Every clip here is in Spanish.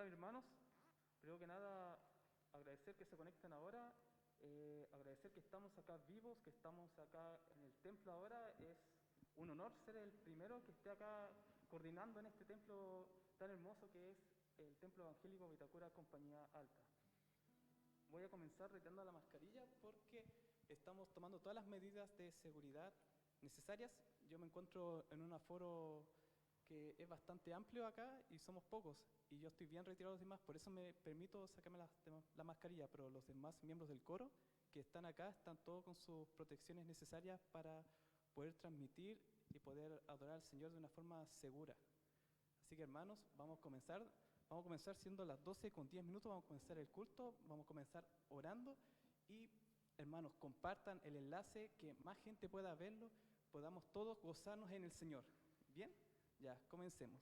Hola hermanos, primero que nada agradecer que se conecten ahora, agradecer que estamos acá vivos, que estamos acá en el templo ahora. Es un honor ser el primero que esté acá coordinando en este templo tan hermoso que es el Templo Evangélico Vitacura Compañía Alta. Voy a comenzar retirando la mascarilla porque estamos tomando todas las medidas de seguridad necesarias. Yo me encuentro en un aforo que es bastante amplio acá y somos pocos, y yo estoy bien retirado de los demás, por eso me permito sacarme la mascarilla, pero los demás miembros del coro que están acá están todos con sus protecciones necesarias para poder transmitir y poder adorar al Señor de una forma segura. Así que hermanos, vamos a comenzar siendo las 12:10, vamos a comenzar el culto, vamos a comenzar orando, y hermanos, compartan el enlace, que más gente pueda verlo, podamos todos gozarnos en el Señor. ¿Bien? Ya, comencemos.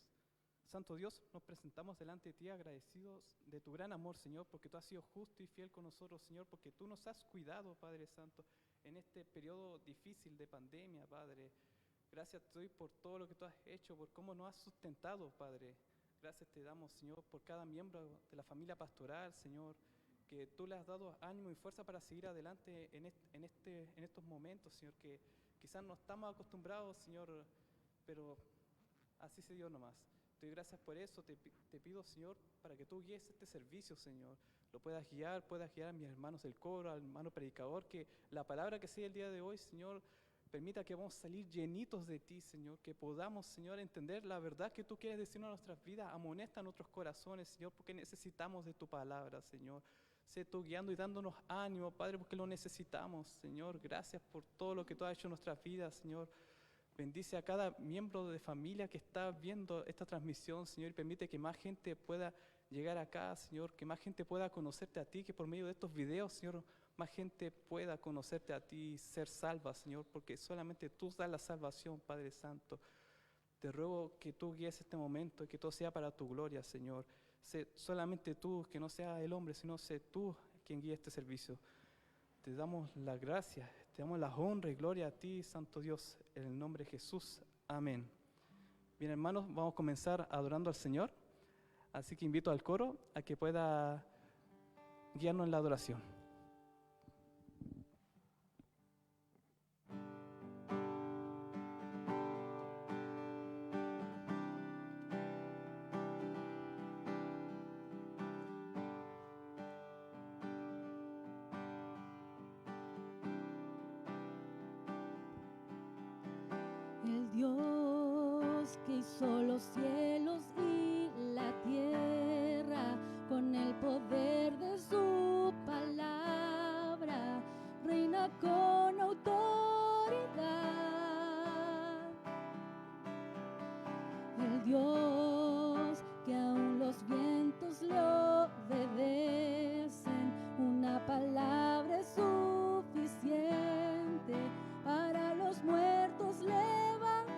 Santo Dios, nos presentamos delante de ti agradecidos de tu gran amor, Señor, porque tú has sido justo y fiel con nosotros, Señor, porque tú nos has cuidado, Padre Santo, en este periodo difícil de pandemia, Padre. Gracias te doy por todo lo que tú has hecho, por cómo nos has sustentado, Padre. Gracias te damos, Señor, por cada miembro de la familia pastoral, Señor, que tú le has dado ánimo y fuerza para seguir adelante en estos momentos, Señor, que quizás no estamos acostumbrados, Señor, pero así se dio nomás. Te doy gracias por eso. Te pido, Señor, para que tú guíes este servicio, Señor. Lo puedas guiar a mis hermanos del coro, al hermano predicador, que la palabra que sea el día de hoy, Señor, permita que vamos a salir llenitos de ti, Señor, que podamos, Señor, entender la verdad que tú quieres decirnos a nuestras vidas. Amonesta nuestros corazones, Señor, porque necesitamos de tu palabra, Señor. Sé tú guiando y dándonos ánimo, Padre, porque lo necesitamos, Señor. Gracias por todo lo que tú has hecho en nuestras vidas, Señor. Bendice a cada miembro de familia que está viendo esta transmisión, Señor, y permite que más gente pueda llegar acá, Señor, que más gente pueda conocerte a ti, que por medio de estos videos, Señor, más gente pueda conocerte a ti y ser salva, Señor, porque solamente tú das la salvación, Padre Santo. Te ruego que tú guíes este momento y que todo sea para tu gloria, Señor. Sé solamente tú, que no sea el hombre, sino sé tú quien guíe este servicio. Te damos las gracias, te damos la honra y gloria a ti, Santo Dios, en el nombre de Jesús. Amén. Bien, hermanos, vamos a comenzar adorando al Señor, así que invito al coro a que pueda guiarnos en la adoración. El Dios que hizo los cielos y la tierra con el poder de su palabra, reina con autoridad. El Dios que aún los vientos le obedecen, una palabra es suficiente para los muertos levantar.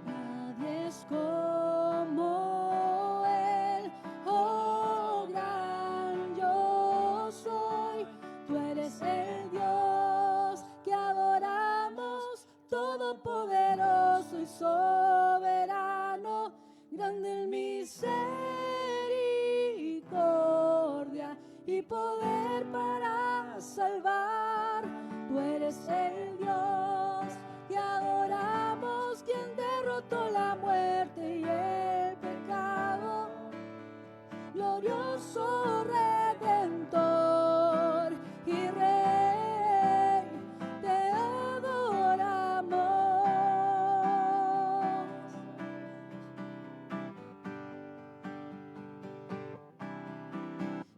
Nadie es como Él, oh gran yo soy. Tú eres el Dios que adoramos, todopoderoso y soberano, grande en misericordia y poder para salvar. Tú eres el Dios que adoramos, quien derrotó la muerte y el pecado, glorioso Redentor y Rey, te adoramos.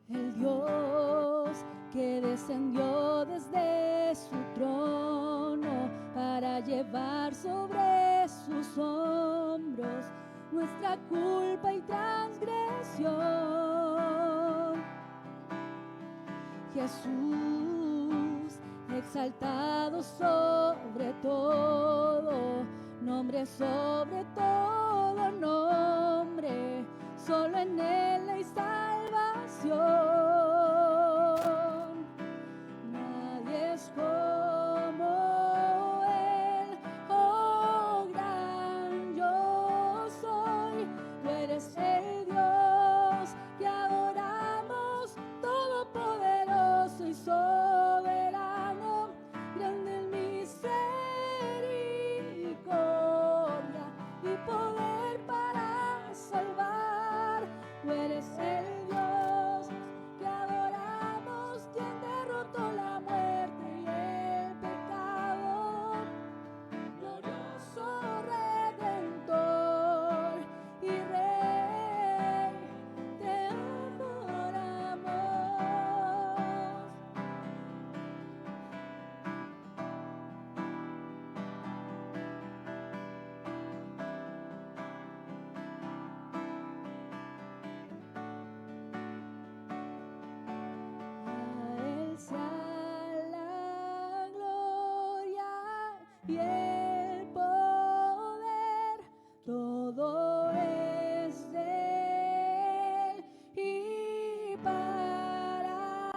El Dios que descendió desde su trono para llevar sobre sus hombros nuestra culpa y transgresión. Jesús, exaltado sobre todo nombre, sobre todo nombre, solo en Él hay salvación. Nadie es como Él, oh gran yo soy. todo es de Él y para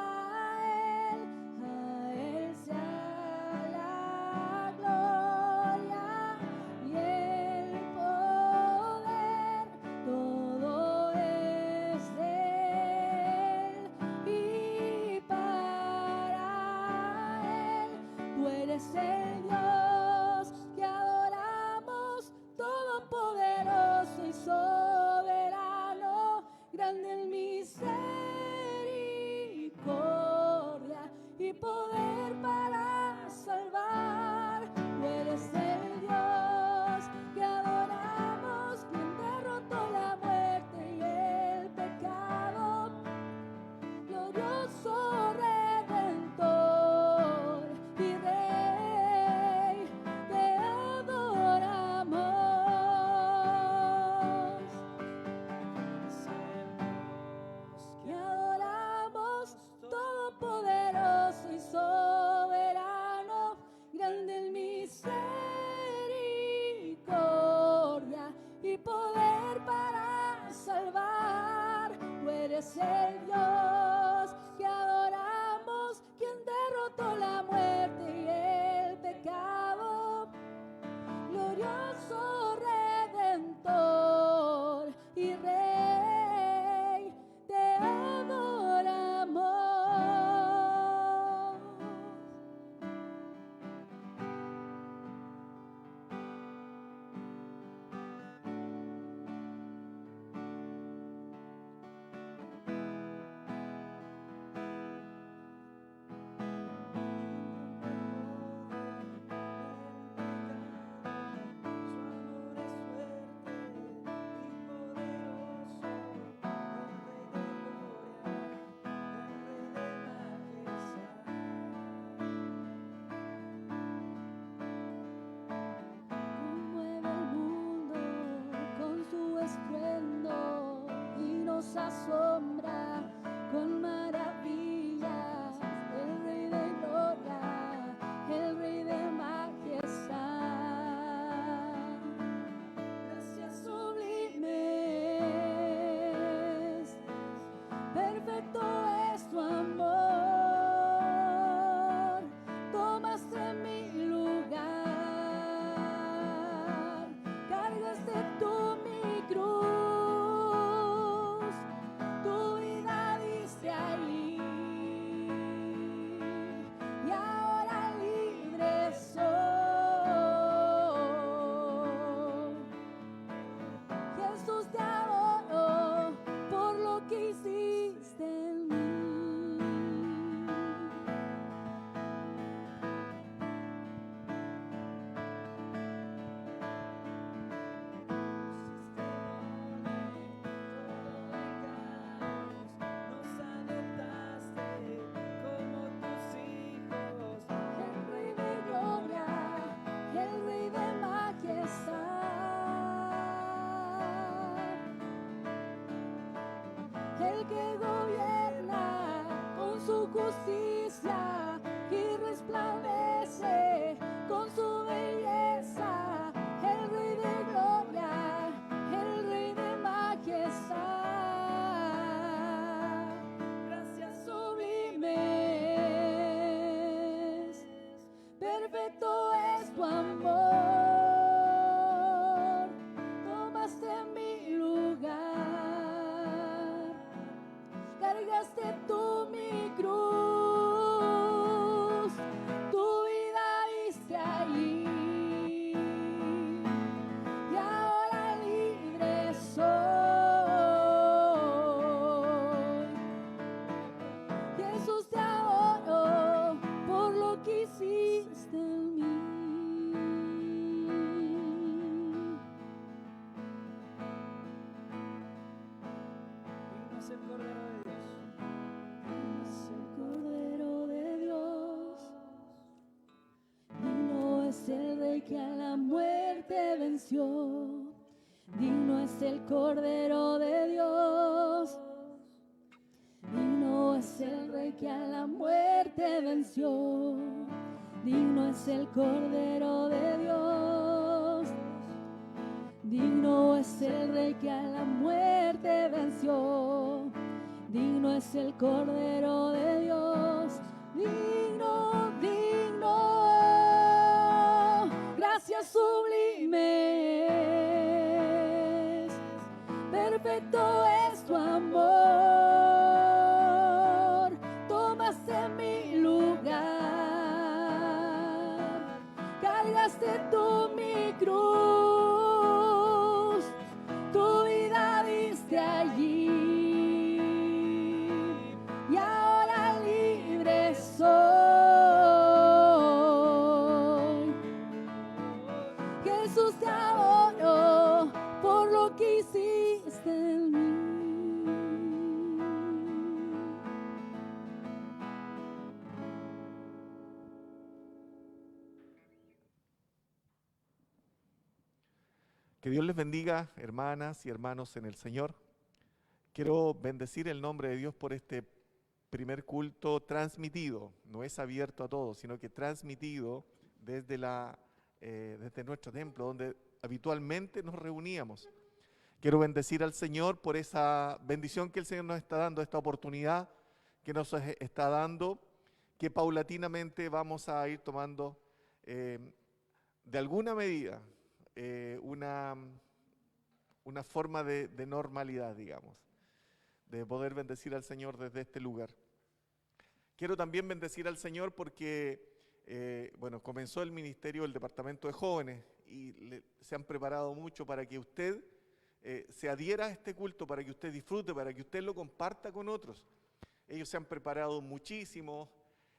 Él, a Él sea la gloria y el poder, todo es de Él y para Él. Tú eres el Dios que adoramos, todopoderoso y soberano, grande en misericordia y poder para salvar. Tú eres el Dios que adoramos, quien derrotó la muerte y el pecado, glorioso Redentor y Rey, te adoramos. Que adoramos, todopoderoso y soberano, grande en misericordia y poder para salvar. Tú eres el Dios que adoramos, quien derrotó la muerte y el pecado, glorioso Redentor y Rey, te adoramos. Conmueve el mundo con su estruendo y nos asombra con maravillas. El Rey de gloria, el Rey de majestad. Gracias sublimes, perfecto es tu amor. Tomaste mi lugar, cargaste tú mi cruz, tu vida diste ahí, y ahora libre soy. Jesús, te adoro por lo que hiciste en mí. Nos adoptaste como tus hijos. El Rey de gloria, el Rey de majestad, el que gobierna con su justicia y resplandece con su belleza. El Rey de gloria, el Rey de majestad. Gracias sublimes, perfecto es tu amor. Tomaste mi lugar, cargaste tú mi cruz, tu vida diste allí, y ahora libre soy. Jesús, te adoro por lo que hiciste en mí. Digno es el Cordero de Dios. Es el Cordero de Dios, digno es el Rey que a la muerte venció. Digno es el Cordero de Dios, digno es el Rey que a la muerte venció. Digno es el Cordero de Dios, digno es el Rey que a la muerte venció. Digno es el Cordero de Dios. Digno, digno. Gracias sublimes. Perfecto es tu amor. Tomaste mi lugar. Cargaste tú mi cruz. Tu vida diste allí. Y ahora libre soy. Jesús, te adoro por lo que hiciste en mí. Que Dios les bendiga, hermanas y hermanos en el Señor. Quiero bendecir el nombre de Dios por este primer culto transmitido. No es abierto a todos, sino que transmitido desde nuestro templo, donde habitualmente nos reuníamos. Quiero bendecir al Señor por esa bendición que el Señor nos está dando, esta oportunidad que nos está dando, que paulatinamente vamos a ir tomando de alguna medida una forma de normalidad, digamos, de poder bendecir al Señor desde este lugar. Quiero también bendecir al Señor porque, comenzó el ministerio del Departamento de Jóvenes y se han preparado mucho para que usted se adhiera a este culto, para que usted disfrute, para que usted lo comparta con otros. Ellos se han preparado muchísimo.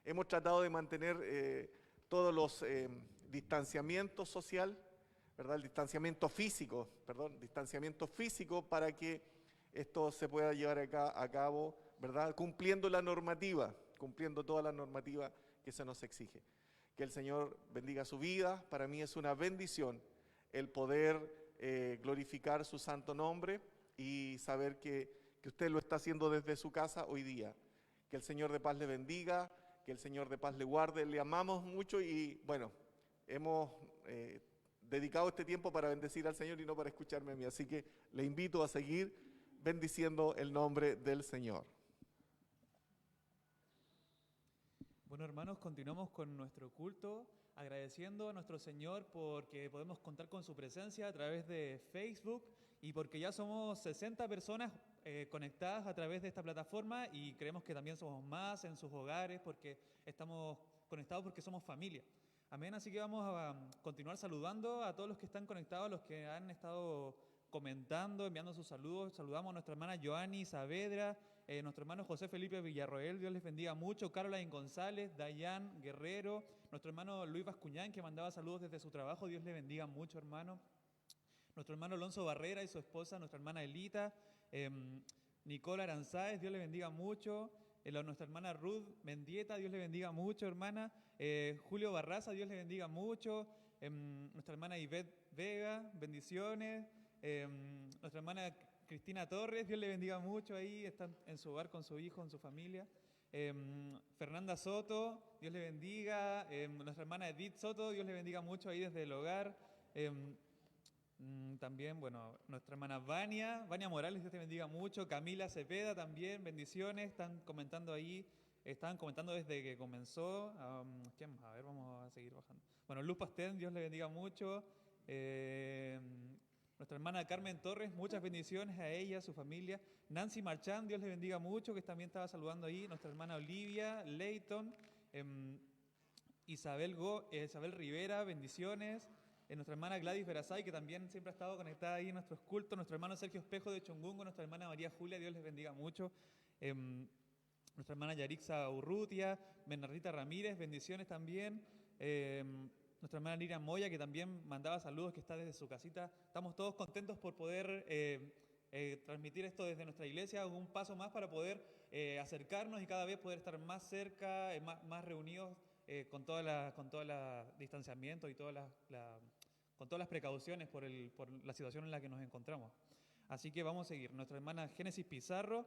Hemos tratado de mantener todos los distanciamientos social, ¿verdad? El distanciamiento físico para que esto se pueda llevar a cabo, ¿verdad? Cumpliendo toda la normativa que se nos exige. Que el Señor bendiga su vida. Para mí es una bendición el poder glorificar su santo nombre y saber que usted lo está haciendo desde su casa hoy día. Que el Señor de paz le bendiga, que el Señor de paz le guarde. Le amamos mucho y bueno, hemos dedicado este tiempo para bendecir al Señor y no para escucharme a mí. Así que le invito a seguir bendiciendo el nombre del Señor. Bueno, hermanos, continuamos con nuestro culto, agradeciendo a nuestro Señor porque podemos contar con su presencia a través de Facebook y porque ya somos 60 personas conectadas a través de esta plataforma y creemos que también somos más en sus hogares porque estamos conectados porque somos familia. Amén, así que vamos a continuar saludando a todos los que están conectados, a los que han estado comentando, enviando sus saludos. Saludamos a nuestra hermana Joanny Saavedra, nuestro hermano José Felipe Villarroel, Dios les bendiga mucho, Caroline González, Dayan Guerrero, nuestro hermano Luis Bascuñán, que mandaba saludos desde su trabajo, Dios le bendiga mucho, hermano. Nuestro hermano Alonso Barrera y su esposa, nuestra hermana Elita, Nicole Aranzáez, Dios le bendiga mucho. Nuestra hermana Ruth Mendieta, Dios le bendiga mucho, hermana. Julio Barraza, Dios le bendiga mucho. Nuestra hermana Ivette Vega, bendiciones. Nuestra hermana Cristina Torres, Dios le bendiga mucho, ahí están en su hogar con su hijo, en su familia. Fernanda Soto, Dios le bendiga. Nuestra hermana Edith Soto, Dios le bendiga mucho ahí desde el hogar. También, bueno, nuestra hermana Vania Morales, Dios te bendiga mucho. Camila Cepeda también, bendiciones, están comentando ahí, estaban comentando desde que comenzó. ¿Quién más? A ver, vamos a seguir bajando. Bueno, Luz Pastén, Dios le bendiga mucho. Nuestra hermana Carmen Torres, muchas bendiciones a ella, a su familia. Nancy Marchand, Dios le bendiga mucho, que también estaba saludando ahí. Nuestra hermana Olivia Leighton. Isabel Rivera, bendiciones. Nuestra hermana Gladys Verazay, que también siempre ha estado conectada ahí en nuestros cultos. Nuestro hermano Sergio Espejo de Chongungo, nuestra hermana María Julia, Dios les bendiga mucho. Nuestra hermana Yarixa Urrutia, Bernardita Ramírez, bendiciones también. Nuestra hermana Lina Moya, que también mandaba saludos, que está desde su casita. Estamos todos contentos por poder transmitir esto desde nuestra iglesia, un paso más para poder acercarnos y cada vez poder estar más cerca, más reunidos con todo el distanciamiento y con todas las precauciones por la situación en la que nos encontramos. Así que vamos a seguir. Nuestra hermana Génesis Pizarro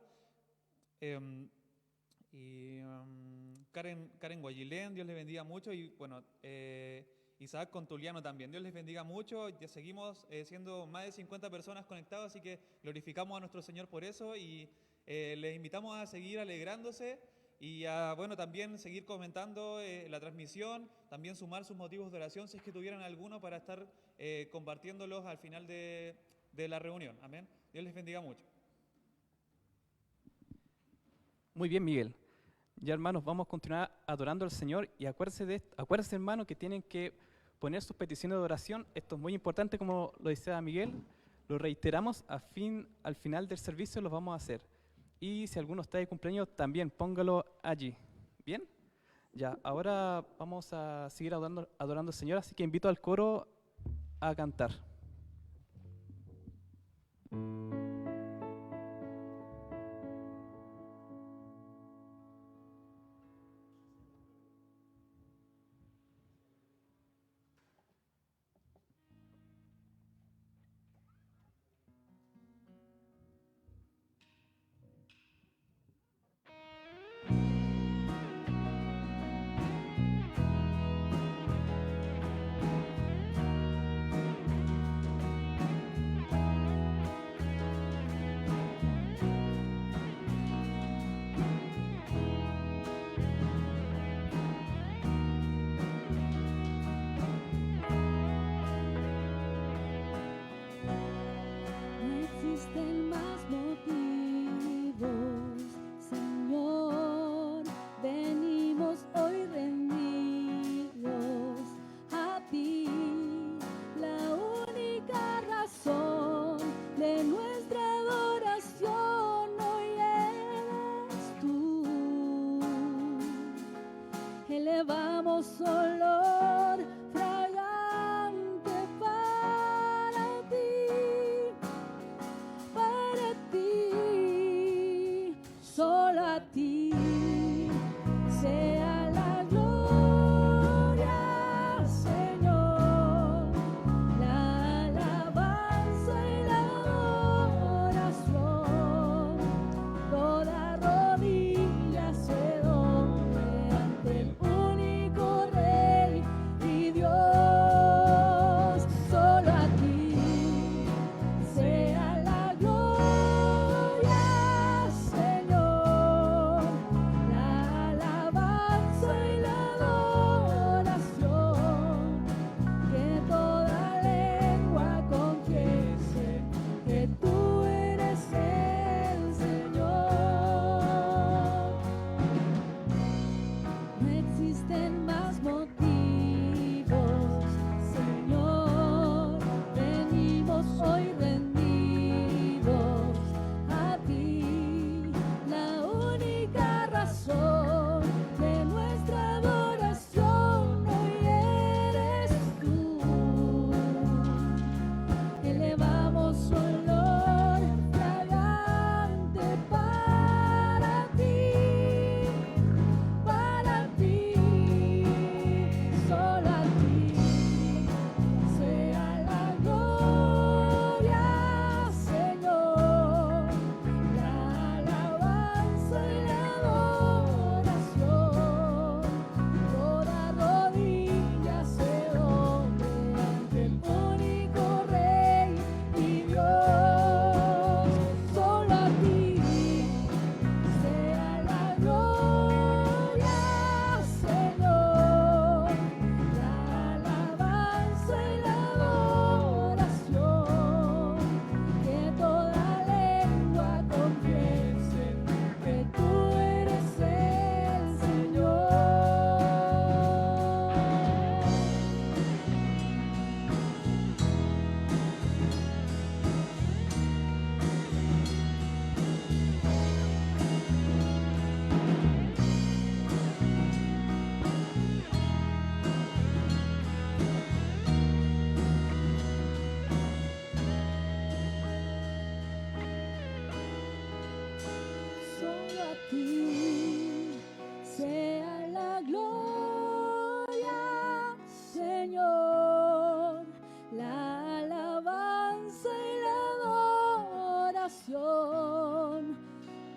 y Karen Guayilén, Dios le bendiga mucho. Y bueno, Isaac Contuliano también. Dios les bendiga mucho. Ya seguimos siendo más de 50 personas conectadas, así que glorificamos a nuestro Señor por eso y les invitamos a seguir alegrándose y a, bueno, también seguir comentando la transmisión, también sumar sus motivos de oración si es que tuvieran alguno para estar compartiéndolos al final de la reunión. Amén. Dios les bendiga mucho. Muy bien, Miguel. Ya, hermanos, vamos a continuar adorando al Señor y acuérdense, hermanos, que tienen que poner sus peticiones de oración. Esto es muy importante, como lo decía Miguel. Lo reiteramos al final del servicio, lo vamos a hacer. Y si alguno está de cumpleaños, también póngalo allí. ¿Bien? Ya, ahora vamos a seguir adorando al Señor, así que invito al coro a cantar. No existen más motivos, Señor. Venimos hoy rendidos a ti. La única razón de nuestra adoración hoy eres tú. Elevamos olor fragante para ti, solo a ti sea la gloria, Señor, la alabanza y la adoración. Toda rodilla se doble ante el único Rey y Dios, solo a ti sea la gloria, Señor, la alabanza y la adoración. Que toda lengua confiese que tú eres el Señor. No existen más motivos, Señor. Venimos hoy rendidos a ti. La única razón de nuestra adoración hoy eres tú. Elevamos olor fragante para ti, solo a ti sea la gloria, Señor, la alabanza y la adoración. Toda rodilla se doble ante el único Rey y Dios, solo a ti sea la gloria, Señor, la alabanza y la adoración. Que toda lengua confiese que tú eres el Señor. Solo a ti sea la gloria, Señor, la alabanza y la adoración.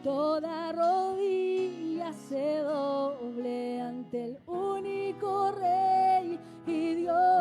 Toda rodilla se doble ante el único Rey y Dios.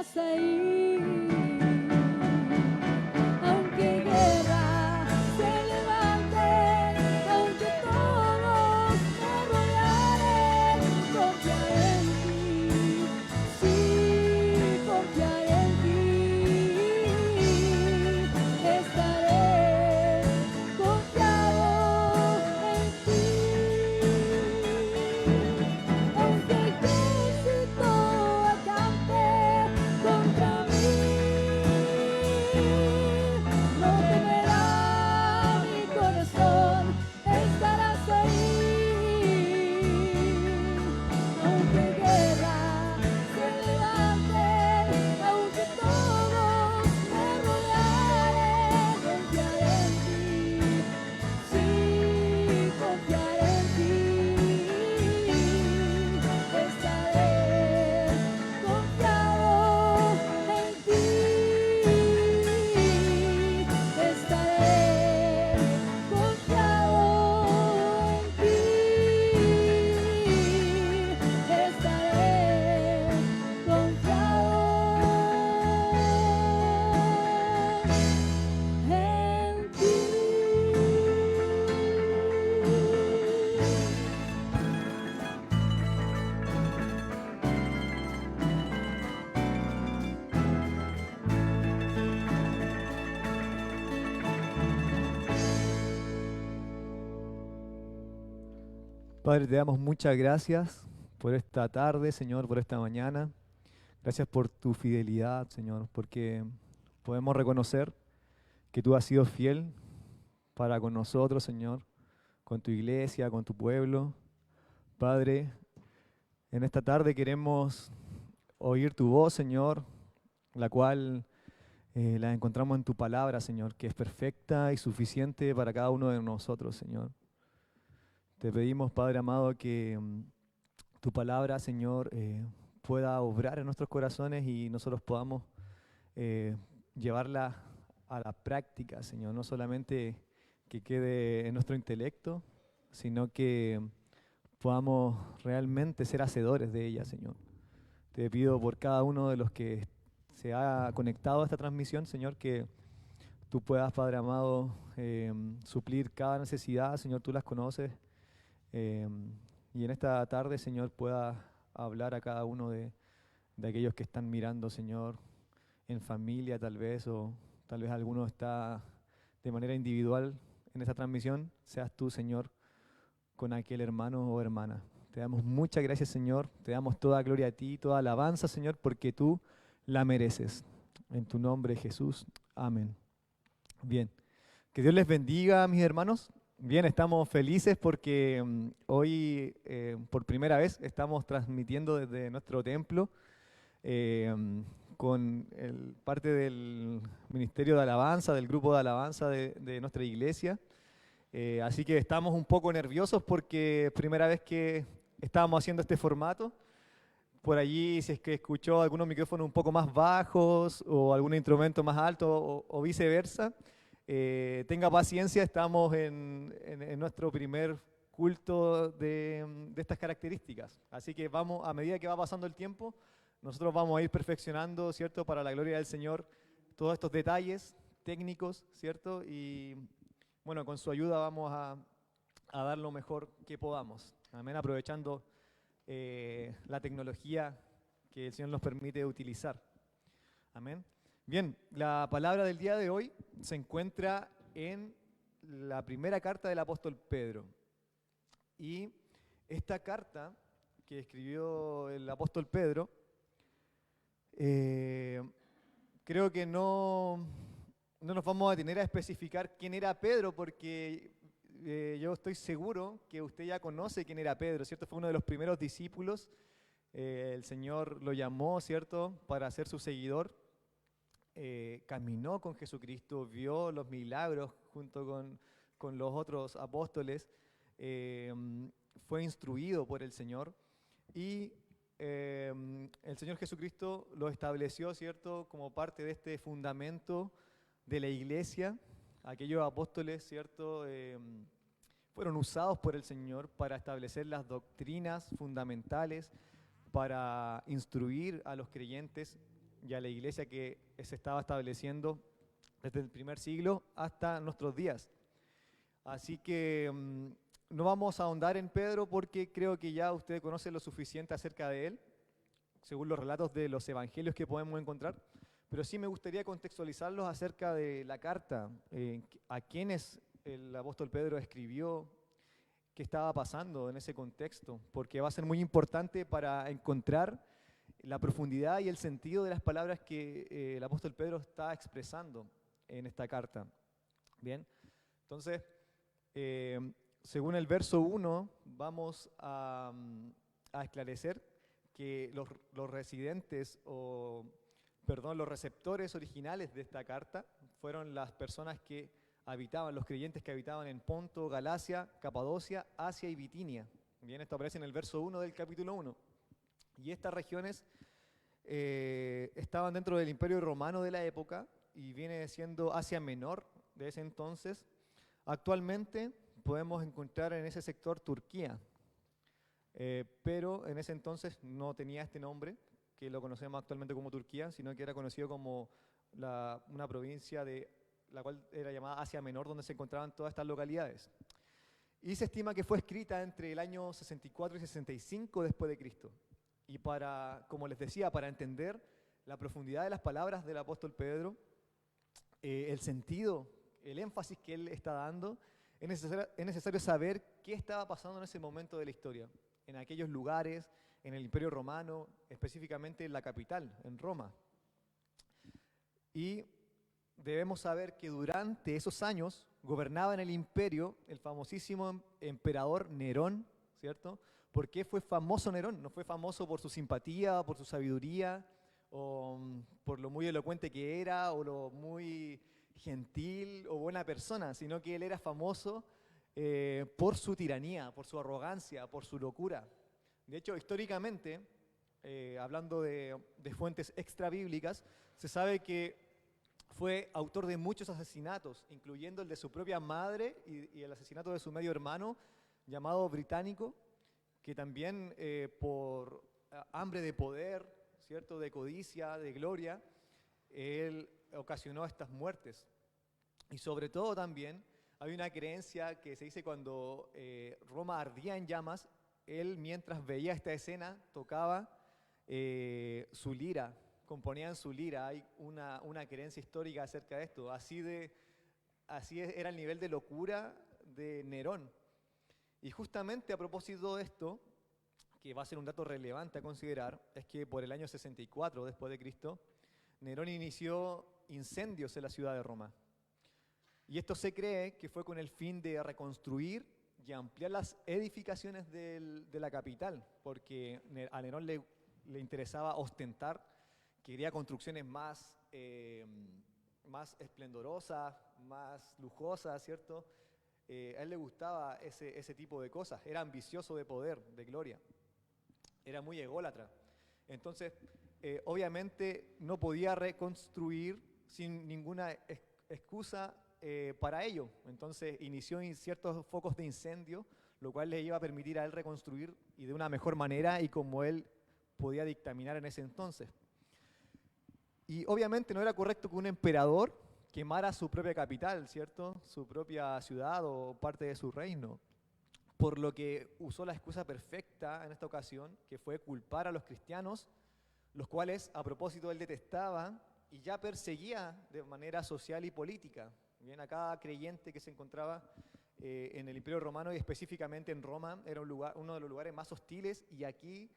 estarás ahí. Aunque guerra se levante, aunque todos me rodearen, confiaré en ti, sí, confiaré en ti, estaré confiado en ti. Aunque el ejército acampe contra mí, no temerá mi corazón, estarás ahí. Aunque guerra se levante, aunque todos me rodearen, confiaré en ti, sí, confiaré en ti, estaré confiado en ti, estaré confiado en ti, estaré confiado en ti. Padre, te damos muchas gracias por esta tarde, Señor, por esta mañana. Gracias por tu fidelidad, Señor, porque podemos reconocer que tú has sido fiel para con nosotros, Señor, con tu iglesia, con tu pueblo. Padre, en esta tarde queremos oír tu voz, Señor, la cual la encontramos en tu palabra, Señor, que es perfecta y suficiente para cada uno de nosotros, Señor. Te pedimos, Padre amado, que tu palabra, Señor, pueda obrar en nuestros corazones y nosotros podamos llevarla a la práctica, Señor. No solamente que quede en nuestro intelecto, sino que podamos realmente ser hacedores de ella, Señor. Te pido por cada uno de los que se ha conectado a esta transmisión, Señor, que tú puedas, Padre amado, suplir cada necesidad, Señor, tú las conoces. Y en esta tarde, Señor, pueda hablar a cada uno de aquellos que están mirando, Señor, en familia tal vez, o tal vez alguno está de manera individual en esta transmisión. Seas tú, Señor, con aquel hermano o hermana. Te damos muchas gracias, Señor. Te damos toda gloria a ti, toda alabanza, Señor, porque tú la mereces. En tu nombre, Jesús. Amén. Bien. Que Dios les bendiga, mis hermanos. Bien, estamos felices porque hoy por primera vez estamos transmitiendo desde nuestro templo con parte del Ministerio de Alabanza, del grupo de alabanza de nuestra iglesia. Así que estamos un poco nerviosos porque es primera vez que estábamos haciendo este formato. Por allí, si es que escuchó algunos micrófonos un poco más bajos o algún instrumento más alto o viceversa, tenga paciencia, estamos en nuestro primer culto de estas características. Así que vamos, a medida que va pasando el tiempo, nosotros vamos a ir perfeccionando, ¿cierto?, para la gloria del Señor, todos estos detalles técnicos, ¿cierto? Y bueno, con su ayuda vamos a dar lo mejor que podamos. Amén, aprovechando la tecnología que el Señor nos permite utilizar. Amén. Bien, la palabra del día de hoy se encuentra en la primera carta del apóstol Pedro. Y esta carta que escribió el apóstol Pedro, creo que no nos vamos a detener a especificar quién era Pedro, porque yo estoy seguro que usted ya conoce quién era Pedro, ¿cierto? Fue uno de los primeros discípulos. El Señor lo llamó, ¿cierto?, para ser su seguidor. Caminó con Jesucristo, vio los milagros junto con los otros apóstoles, fue instruido por el Señor y el Señor Jesucristo lo estableció, ¿cierto?, como parte de este fundamento de la iglesia. Aquellos apóstoles, ¿cierto?, fueron usados por el Señor para establecer las doctrinas fundamentales, para instruir a los creyentes y a la iglesia que se estaba estableciendo desde el primer siglo hasta nuestros días. Así que no vamos a ahondar en Pedro porque creo que ya usted conoce lo suficiente acerca de él, según los relatos de los evangelios que podemos encontrar, pero sí me gustaría contextualizarlos acerca de la carta, a quienes el apóstol Pedro escribió, qué estaba pasando en ese contexto, porque va a ser muy importante para encontrar la profundidad y el sentido de las palabras que el apóstol Pedro está expresando en esta carta. Bien, entonces, según el verso 1, vamos a esclarecer que los receptores originales de esta carta fueron las personas que habitaban, los creyentes que habitaban en Ponto, Galacia, Capadocia, Asia y Bitinia. Bien, esto aparece en el verso 1 del capítulo 1. Y estas regiones estaban dentro del Imperio Romano de la época y viene siendo Asia Menor de ese entonces. Actualmente podemos encontrar en ese sector Turquía, pero en ese entonces no tenía este nombre, que lo conocemos actualmente como Turquía, sino que era conocido como una provincia de la cual era llamada Asia Menor, donde se encontraban todas estas localidades. Y se estima que fue escrita entre el año 64 y 65 después de Cristo. Y como les decía, para entender la profundidad de las palabras del apóstol Pedro, el sentido, el énfasis que él está dando, es necesario saber qué estaba pasando en ese momento de la historia, en aquellos lugares, en el Imperio Romano, específicamente en la capital, en Roma. Y debemos saber que durante esos años gobernaba en el imperio el famosísimo emperador Nerón, ¿cierto? ¿Por qué fue famoso Nerón? No fue famoso por su simpatía, por su sabiduría, o por lo muy elocuente que era, o lo muy gentil o buena persona, sino que él era famoso por su tiranía, por su arrogancia, por su locura. De hecho, históricamente, hablando de fuentes extrabíblicas, se sabe que fue autor de muchos asesinatos, incluyendo el de su propia madre y el asesinato de su medio hermano, llamado Británico, que también por hambre de poder, ¿cierto?, de codicia, de gloria, él ocasionó estas muertes. Y sobre todo también hay una creencia que se dice cuando Roma ardía en llamas, él mientras veía esta escena tocaba su lira, componía en su lira. Hay una creencia histórica acerca de esto. Así era el nivel de locura de Nerón. Y justamente a propósito de esto, que va a ser un dato relevante a considerar, es que por el año 64 después de Cristo, Nerón inició incendios en la ciudad de Roma. Y esto se cree que fue con el fin de reconstruir y ampliar las edificaciones de la capital, porque a Nerón le interesaba ostentar, quería construcciones más esplendorosas, más lujosas, ¿cierto? A él le gustaba ese tipo de cosas, era ambicioso de poder, de gloria, era muy ególatra. Entonces, obviamente no podía reconstruir sin ninguna excusa para ello. Entonces inició ciertos focos de incendio, lo cual le iba a permitir a él reconstruir y de una mejor manera y como él podía dictaminar en ese entonces. Y obviamente no era correcto que un emperador quemara su propia capital, ¿cierto?, su propia ciudad o parte de su reino, por lo que usó la excusa perfecta en esta ocasión, que fue culpar a los cristianos, los cuales a propósito él detestaba y ya perseguía de manera social y política. Bien, a cada creyente que se encontraba en el Imperio Romano y específicamente en Roma, era uno de los lugares más hostiles, y aquí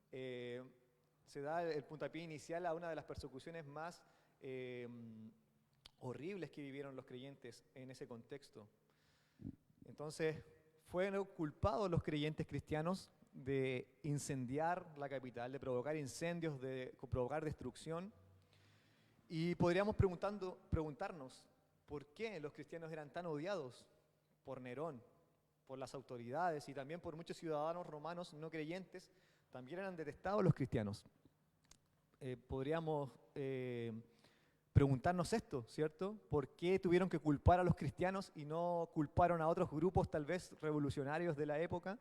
se da el puntapié inicial a una de las persecuciones más horribles que vivieron los creyentes en ese contexto. Entonces, fueron culpados los creyentes cristianos de incendiar la capital, de provocar incendios, de provocar destrucción. Y podríamos preguntarnos, ¿por qué los cristianos eran tan odiados por Nerón, por las autoridades y también por muchos ciudadanos romanos no creyentes? También eran detestados los cristianos. Podríamos preguntarnos esto, ¿cierto? ¿Por qué tuvieron que culpar a los cristianos y no culparon a otros grupos tal vez revolucionarios de la época?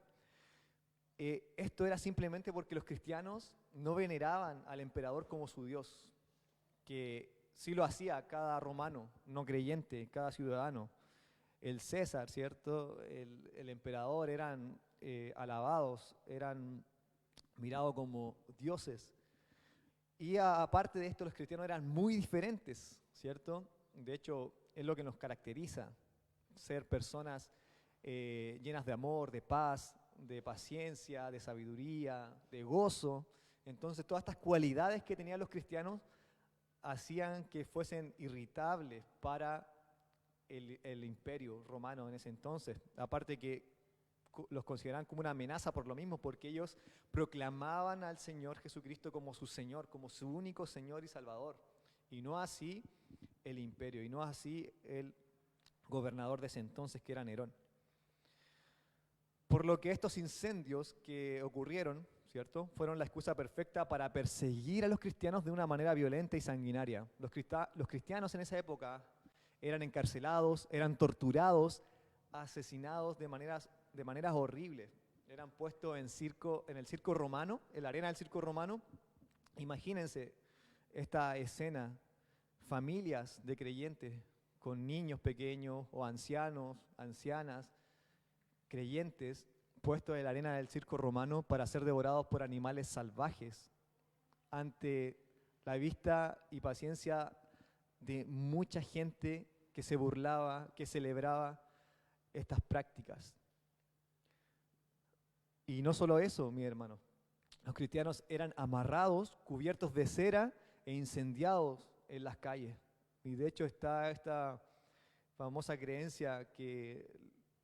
Esto era simplemente porque los cristianos no veneraban al emperador como su Dios. que sí lo hacía cada romano, no creyente, cada ciudadano. El César, ¿cierto? El emperador eran alabados, eran mirados como dioses. Y aparte de esto, los cristianos eran muy diferentes, ¿cierto? De hecho, es lo que nos caracteriza, ser personas llenas de amor, de paz, de paciencia, de sabiduría, de gozo. Entonces, todas estas cualidades que tenían los cristianos hacían que fuesen irritables para el imperio romano en ese entonces. Aparte que los consideraban como una amenaza por lo mismo, porque ellos proclamaban al Señor Jesucristo como su Señor, como su único Señor y Salvador. Y no así el imperio, y no así el gobernador de ese entonces, que era Nerón. Por lo que estos incendios que ocurrieron, ¿cierto?, fueron la excusa perfecta para perseguir a los cristianos de una manera violenta y sanguinaria. Los cristianos en esa época eran encarcelados, eran torturados, asesinados de maneras horribles. Eran puestos en el circo romano, en la arena del circo romano. Imagínense esta escena, familias de creyentes con niños pequeños o ancianos, ancianas, creyentes, puestos en la arena del circo romano para ser devorados por animales salvajes, ante la vista y paciencia de mucha gente que se burlaba, que celebraba estas prácticas. Y no solo eso, mi hermano, los cristianos eran amarrados, cubiertos de cera e incendiados en las calles. Y de hecho está esta famosa creencia que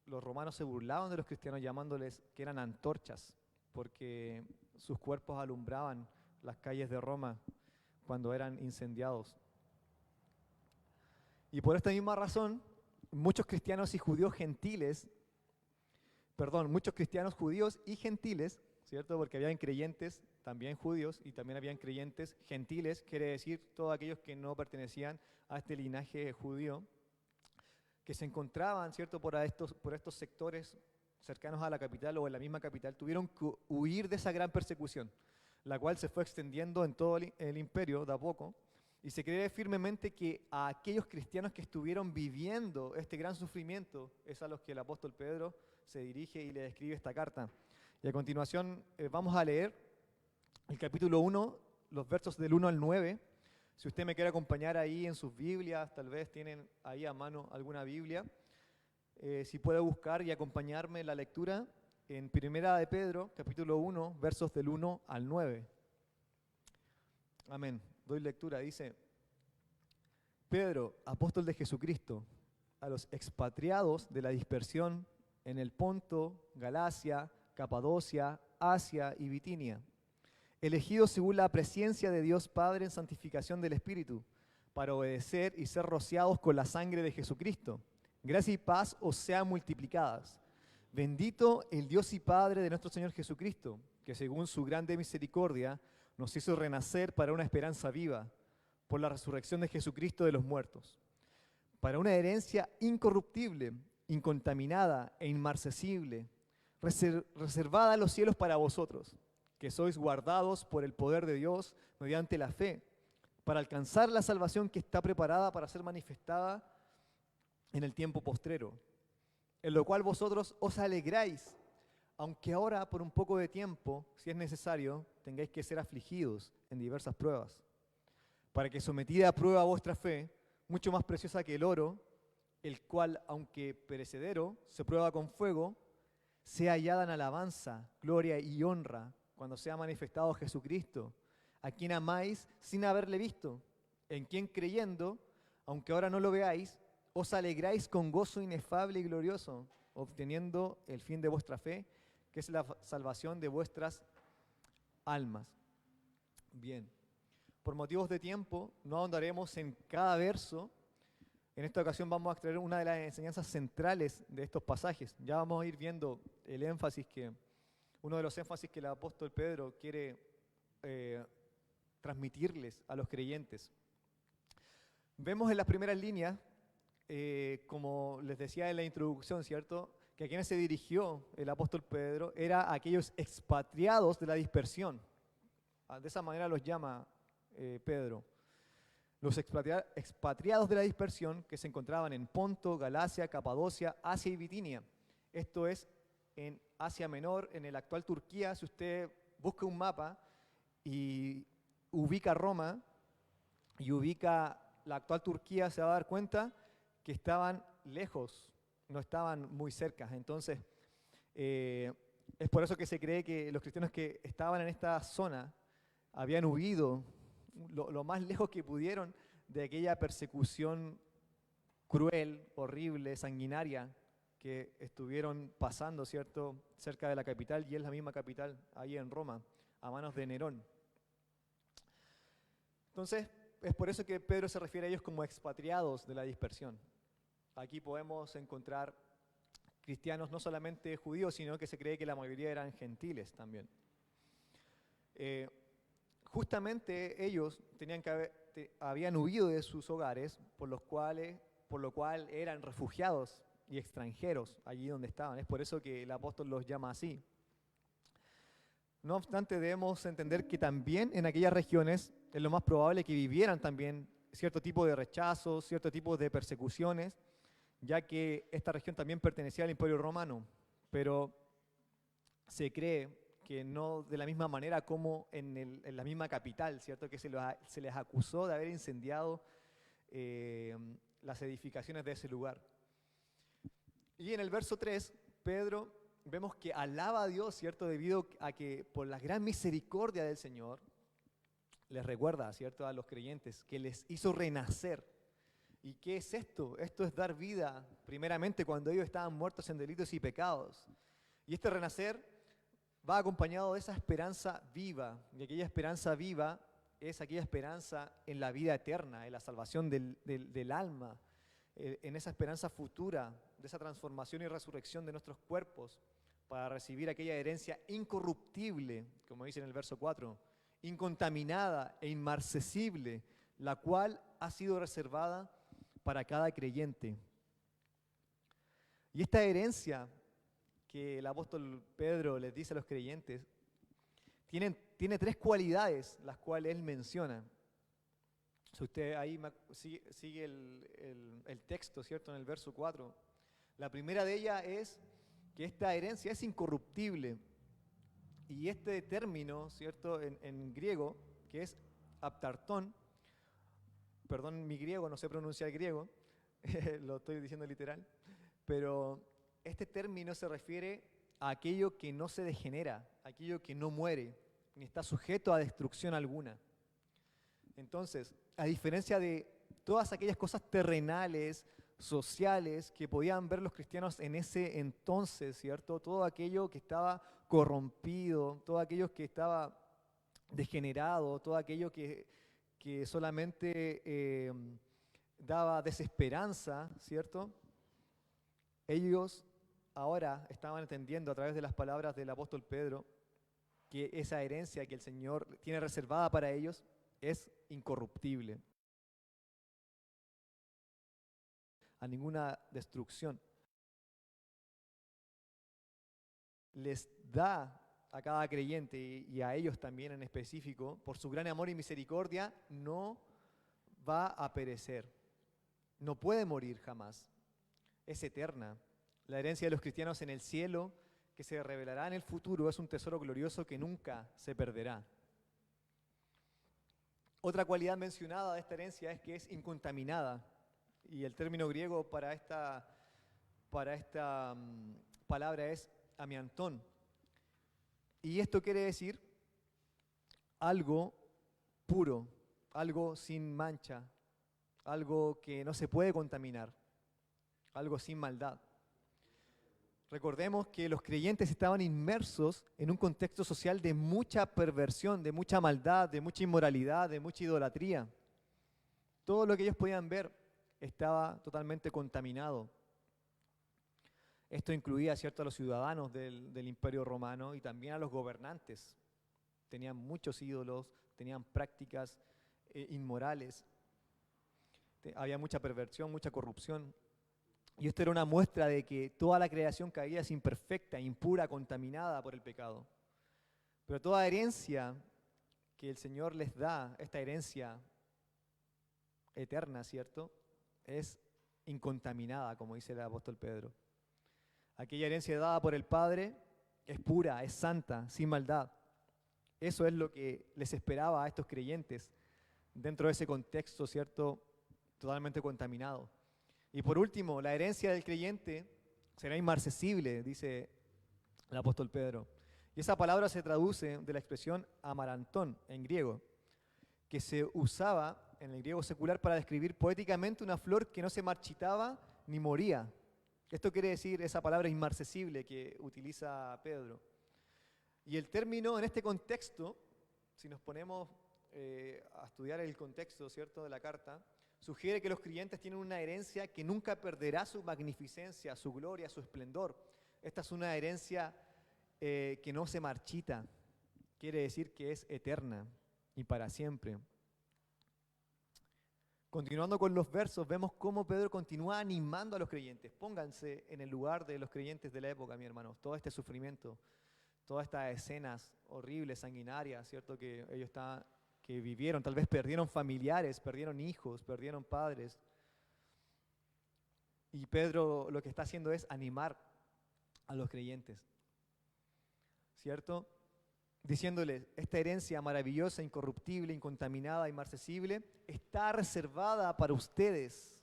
los romanos se burlaban de los cristianos llamándoles que eran antorchas, porque sus cuerpos alumbraban las calles de Roma cuando eran incendiados. Y por esta misma razón, muchos cristianos judíos y gentiles, ¿cierto? Porque habían creyentes también judíos y también habían creyentes gentiles, quiere decir todos aquellos que no pertenecían a este linaje judío, que se encontraban, ¿cierto?, por estos sectores cercanos a la capital o en la misma capital, tuvieron que huir de esa gran persecución, la cual se fue extendiendo en todo el imperio de a poco, y se cree firmemente que a aquellos cristianos que estuvieron viviendo este gran sufrimiento es a los que el apóstol Pedro se dirige y le escribe esta carta. Y a continuación vamos a leer el capítulo 1, los versos del 1 al 9. Si usted me quiere acompañar ahí en sus Biblias, tal vez tienen ahí a mano alguna Biblia, si puede buscar y acompañarme en la lectura en Primera de Pedro, capítulo 1, versos del 1 al 9. Amén. Doy lectura, dice: Pedro, apóstol de Jesucristo, a los expatriados de la dispersión en el Ponto, Galacia, Capadocia, Asia y Bitinia, elegidos según la presciencia de Dios Padre en santificación del Espíritu, para obedecer y ser rociados con la sangre de Jesucristo. Gracia y paz os sean multiplicadas. Bendito el Dios y Padre de nuestro Señor Jesucristo, que según su grande misericordia nos hizo renacer para una esperanza viva, por la resurrección de Jesucristo de los muertos, para una herencia incorruptible, incontaminada e inmarcesible, reservada a los cielos para vosotros, que sois guardados por el poder de Dios mediante la fe, para alcanzar la salvación que está preparada para ser manifestada en el tiempo postrero, en lo cual vosotros os alegráis, aunque ahora por un poco de tiempo, si es necesario, tengáis que ser afligidos en diversas pruebas, para que sometida a prueba vuestra fe, mucho más preciosa que el oro, el cual, aunque perecedero, se prueba con fuego, sea hallada en alabanza, gloria y honra, cuando sea manifestado Jesucristo, a quien amáis sin haberle visto, en quien creyendo, aunque ahora no lo veáis, os alegráis con gozo inefable y glorioso, obteniendo el fin de vuestra fe, que es la salvación de vuestras almas. Bien, por motivos de tiempo, no ahondaremos en cada verso. En esta ocasión vamos a extraer una de las enseñanzas centrales de estos pasajes. Ya vamos a ir viendo uno de los énfasis que el apóstol Pedro quiere transmitirles a los creyentes. Vemos en las primeras líneas, como les decía en la introducción, ¿cierto?, que a quienes se dirigió el apóstol Pedro era a aquellos expatriados de la dispersión. De esa manera los llama Pedro. Los expatriados de la dispersión que se encontraban en Ponto, Galacia, Capadocia, Asia y Bitinia. Esto es en Asia Menor, en el actual Turquía. Si usted busca un mapa y ubica Roma y ubica la actual Turquía, se va a dar cuenta que estaban lejos, no estaban muy cerca. Entonces, es por eso que se cree que los cristianos que estaban en esta zona habían huido lo más lejos que pudieron de aquella persecución cruel, horrible, sanguinaria que estuvieron pasando, ¿cierto?, cerca de la capital, y es la misma capital, ahí en Roma, a manos de Nerón. Entonces, es por eso que Pedro se refiere a ellos como expatriados de la dispersión. Aquí podemos encontrar cristianos no solamente judíos, sino que se cree que la mayoría eran gentiles también. Justamente ellos habían huido de sus hogares, por lo cual eran refugiados y extranjeros allí donde estaban. Es por eso que el apóstol los llama así. No obstante, debemos entender que también en aquellas regiones es lo más probable que vivieran también cierto tipo de rechazos, cierto tipo de persecuciones, ya que esta región también pertenecía al Imperio Romano, pero se cree que no de la misma manera como en la misma capital, ¿cierto?, que se les acusó de haber incendiado las edificaciones de ese lugar. Y en el verso 3, Pedro vemos que alaba a Dios, ¿cierto?, debido a que por la gran misericordia del Señor, les recuerda, ¿cierto?, a los creyentes que les hizo renacer. ¿Y qué es esto? Esto es dar vida, primeramente, cuando ellos estaban muertos en delitos y pecados. Y este renacer va acompañado de esa esperanza viva, y aquella esperanza viva es aquella esperanza en la vida eterna, en la salvación del alma, en esa esperanza futura, de esa transformación y resurrección de nuestros cuerpos, para recibir aquella herencia incorruptible, como dice en el verso 4, incontaminada e inmarcesible, la cual ha sido reservada para cada creyente. Y esta herencia que el apóstol Pedro les dice a los creyentes, tiene tres cualidades, las cuales él menciona. Si usted ahí sigue el texto, ¿cierto?, en el verso 4. La primera de ellas es que esta herencia es incorruptible. Y este término, ¿cierto?, en griego, que es aptartón, perdón mi griego, no sé pronunciar griego, lo estoy diciendo literal, pero este término se refiere a aquello que no se degenera, aquello que no muere, ni está sujeto a destrucción alguna. Entonces, a diferencia de todas aquellas cosas terrenales, sociales, que podían ver los cristianos en ese entonces, ¿cierto?, todo aquello que estaba corrompido, todo aquello que estaba degenerado, todo aquello que solamente daba desesperanza, ¿cierto?, ellos ahora estaban entendiendo a través de las palabras del apóstol Pedro que esa herencia que el Señor tiene reservada para ellos es incorruptible, a ninguna destrucción. Les da a cada creyente y a ellos también en específico, por su gran amor y misericordia, no va a perecer, no puede morir jamás, es eterna. La herencia de los cristianos en el cielo, que se revelará en el futuro, es un tesoro glorioso que nunca se perderá. Otra cualidad mencionada de esta herencia es que es incontaminada, y el término griego para esta palabra es amiantón. Y esto quiere decir algo puro, algo sin mancha, algo que no se puede contaminar, algo sin maldad. Recordemos que los creyentes estaban inmersos en un contexto social de mucha perversión, de mucha maldad, de mucha inmoralidad, de mucha idolatría. Todo lo que ellos podían ver estaba totalmente contaminado. Esto incluía, ¿cierto?, a los ciudadanos del Imperio Romano y también a los gobernantes. Tenían muchos ídolos, tenían prácticas inmorales, había mucha perversión, mucha corrupción. Y esto era una muestra de que toda la creación caía es imperfecta, impura, contaminada por el pecado. Pero toda herencia que el Señor les da, esta herencia eterna, ¿cierto? Es incontaminada, como dice el apóstol Pedro. Aquella herencia dada por el Padre es pura, es santa, sin maldad. Eso es lo que les esperaba a estos creyentes dentro de ese contexto, ¿cierto? Totalmente contaminado. Y por último, la herencia del creyente será inmarcesible, dice el apóstol Pedro. Y esa palabra se traduce de la expresión amarantón en griego, que se usaba en el griego secular para describir poéticamente una flor que no se marchitaba ni moría. Esto quiere decir esa palabra inmarcesible que utiliza Pedro. Y el término en este contexto, si nos ponemos a estudiar el contexto, ¿cierto?, de la carta, sugiere que los creyentes tienen una herencia que nunca perderá su magnificencia, su gloria, su esplendor. Esta es una herencia que no se marchita, quiere decir que es eterna y para siempre. Continuando con los versos, vemos cómo Pedro continúa animando a los creyentes. Pónganse en el lugar de los creyentes de la época, mi hermano. Todo este sufrimiento, todas estas escenas horribles, sanguinarias, ¿cierto?, que ellos que vivieron. Tal vez perdieron familiares, perdieron hijos, perdieron padres. Y Pedro lo que está haciendo es animar a los creyentes, ¿cierto?, diciéndoles, esta herencia maravillosa, incorruptible, incontaminada, inmarcesible, está reservada para ustedes,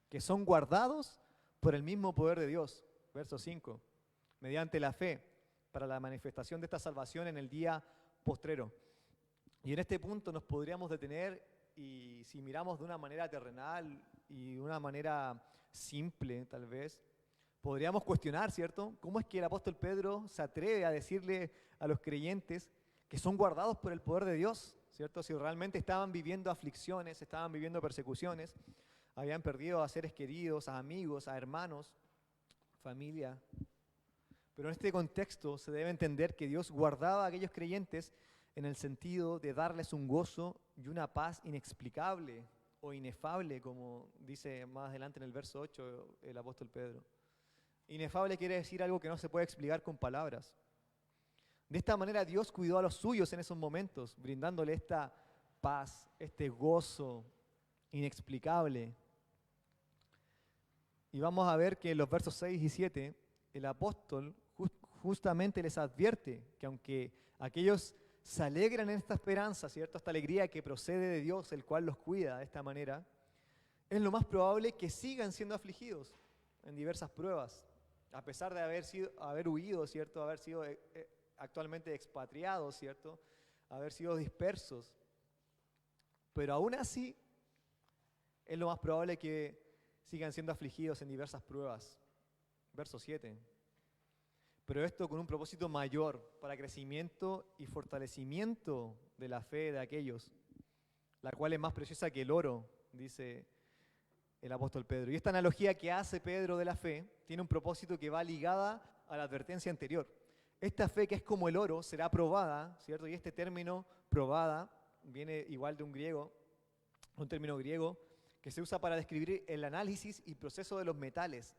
que son guardados por el mismo poder de Dios. Verso 5, mediante la fe, para la manifestación de esta salvación en el día postrero. Y en este punto nos podríamos detener y si miramos de una manera terrenal y de una manera simple, tal vez, podríamos cuestionar, ¿cierto?, ¿cómo es que el apóstol Pedro se atreve a decirle a los creyentes que son guardados por el poder de Dios, ¿cierto? Si realmente estaban viviendo aflicciones, estaban viviendo persecuciones, habían perdido a seres queridos, a amigos, a hermanos, familia. Pero en este contexto se debe entender que Dios guardaba a aquellos creyentes en el sentido de darles un gozo y una paz inexplicable o inefable, como dice más adelante en el verso 8 el apóstol Pedro. Inefable quiere decir algo que no se puede explicar con palabras. De esta manera Dios cuidó a los suyos en esos momentos, brindándole esta paz, este gozo inexplicable. Y vamos a ver que en los versos 6 y 7 el apóstol justamente les advierte que aunque aquellos se alegran en esta esperanza, ¿cierto?, esta alegría que procede de Dios, el cual los cuida de esta manera, es lo más probable que sigan siendo afligidos en diversas pruebas, a pesar de haber huido, ¿cierto?, haber sido actualmente expatriados, ¿cierto?, haber sido dispersos. Pero aún así, es lo más probable que sigan siendo afligidos en diversas pruebas. Verso 7. Pero esto con un propósito mayor, para crecimiento y fortalecimiento de la fe de aquellos, la cual es más preciosa que el oro, dice el apóstol Pedro. Y esta analogía que hace Pedro de la fe tiene un propósito que va ligada a la advertencia anterior. Esta fe que es como el oro será probada, ¿cierto? Y este término probada viene igual de un término griego que se usa para describir el análisis y proceso de los metales.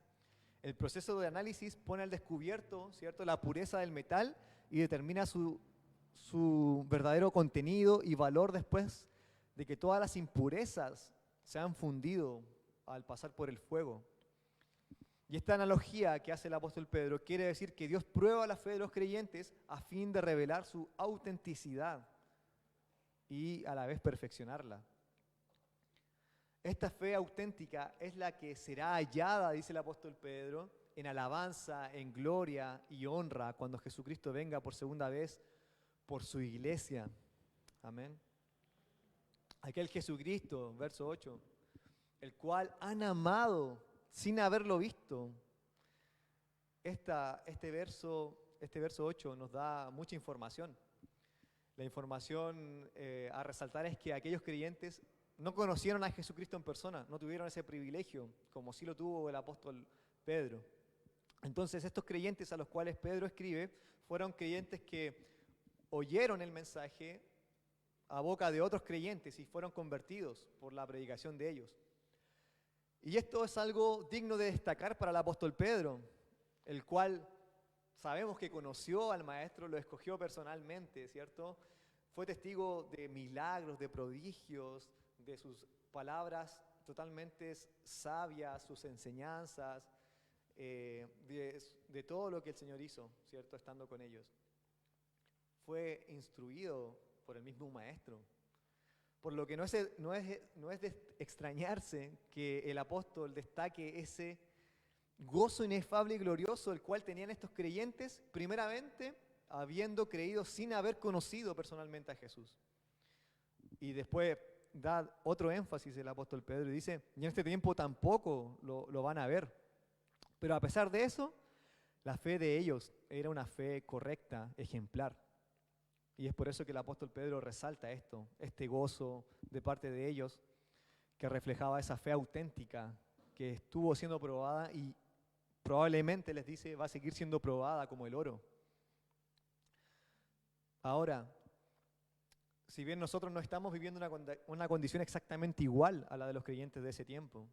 El proceso de análisis pone al descubierto, ¿cierto?, la pureza del metal y determina su verdadero contenido y valor después de que todas las impurezas se han fundido al pasar por el fuego. Y esta analogía que hace el apóstol Pedro quiere decir que Dios prueba la fe de los creyentes a fin de revelar su autenticidad y a la vez perfeccionarla. Esta fe auténtica es la que será hallada, dice el apóstol Pedro, en alabanza, en gloria y honra cuando Jesucristo venga por segunda vez por su iglesia. Amén. Aquel Jesucristo, verso 8, el cual han amado sin haberlo visto. Este verso 8 nos da mucha información. La información a resaltar es que aquellos creyentes no conocieron a Jesucristo en persona, no tuvieron ese privilegio, como sí lo tuvo el apóstol Pedro. Entonces, estos creyentes a los cuales Pedro escribe fueron creyentes que oyeron el mensaje a boca de otros creyentes y fueron convertidos por la predicación de ellos. Y esto es algo digno de destacar para el apóstol Pedro, el cual sabemos que conoció al Maestro, lo escogió personalmente, ¿cierto? Fue testigo de milagros, de prodigios, de sus palabras totalmente sabias, sus enseñanzas, de todo lo que el Señor hizo, ¿cierto? Estando con ellos. Fue instruido por el mismo Maestro. Por lo que no es de extrañarse que el apóstol destaque ese gozo inefable y glorioso el cual tenían estos creyentes, primeramente habiendo creído sin haber conocido personalmente a Jesús. Y después da otro énfasis el apóstol Pedro y dice, y en este tiempo tampoco lo van a ver. Pero a pesar de eso, la fe de ellos era una fe correcta, ejemplar. Y es por eso que el apóstol Pedro resalta esto, este gozo de parte de ellos, que reflejaba esa fe auténtica que estuvo siendo probada y probablemente, les dice, va a seguir siendo probada como el oro. Ahora, si bien nosotros no estamos viviendo una condición exactamente igual a la de los creyentes de ese tiempo,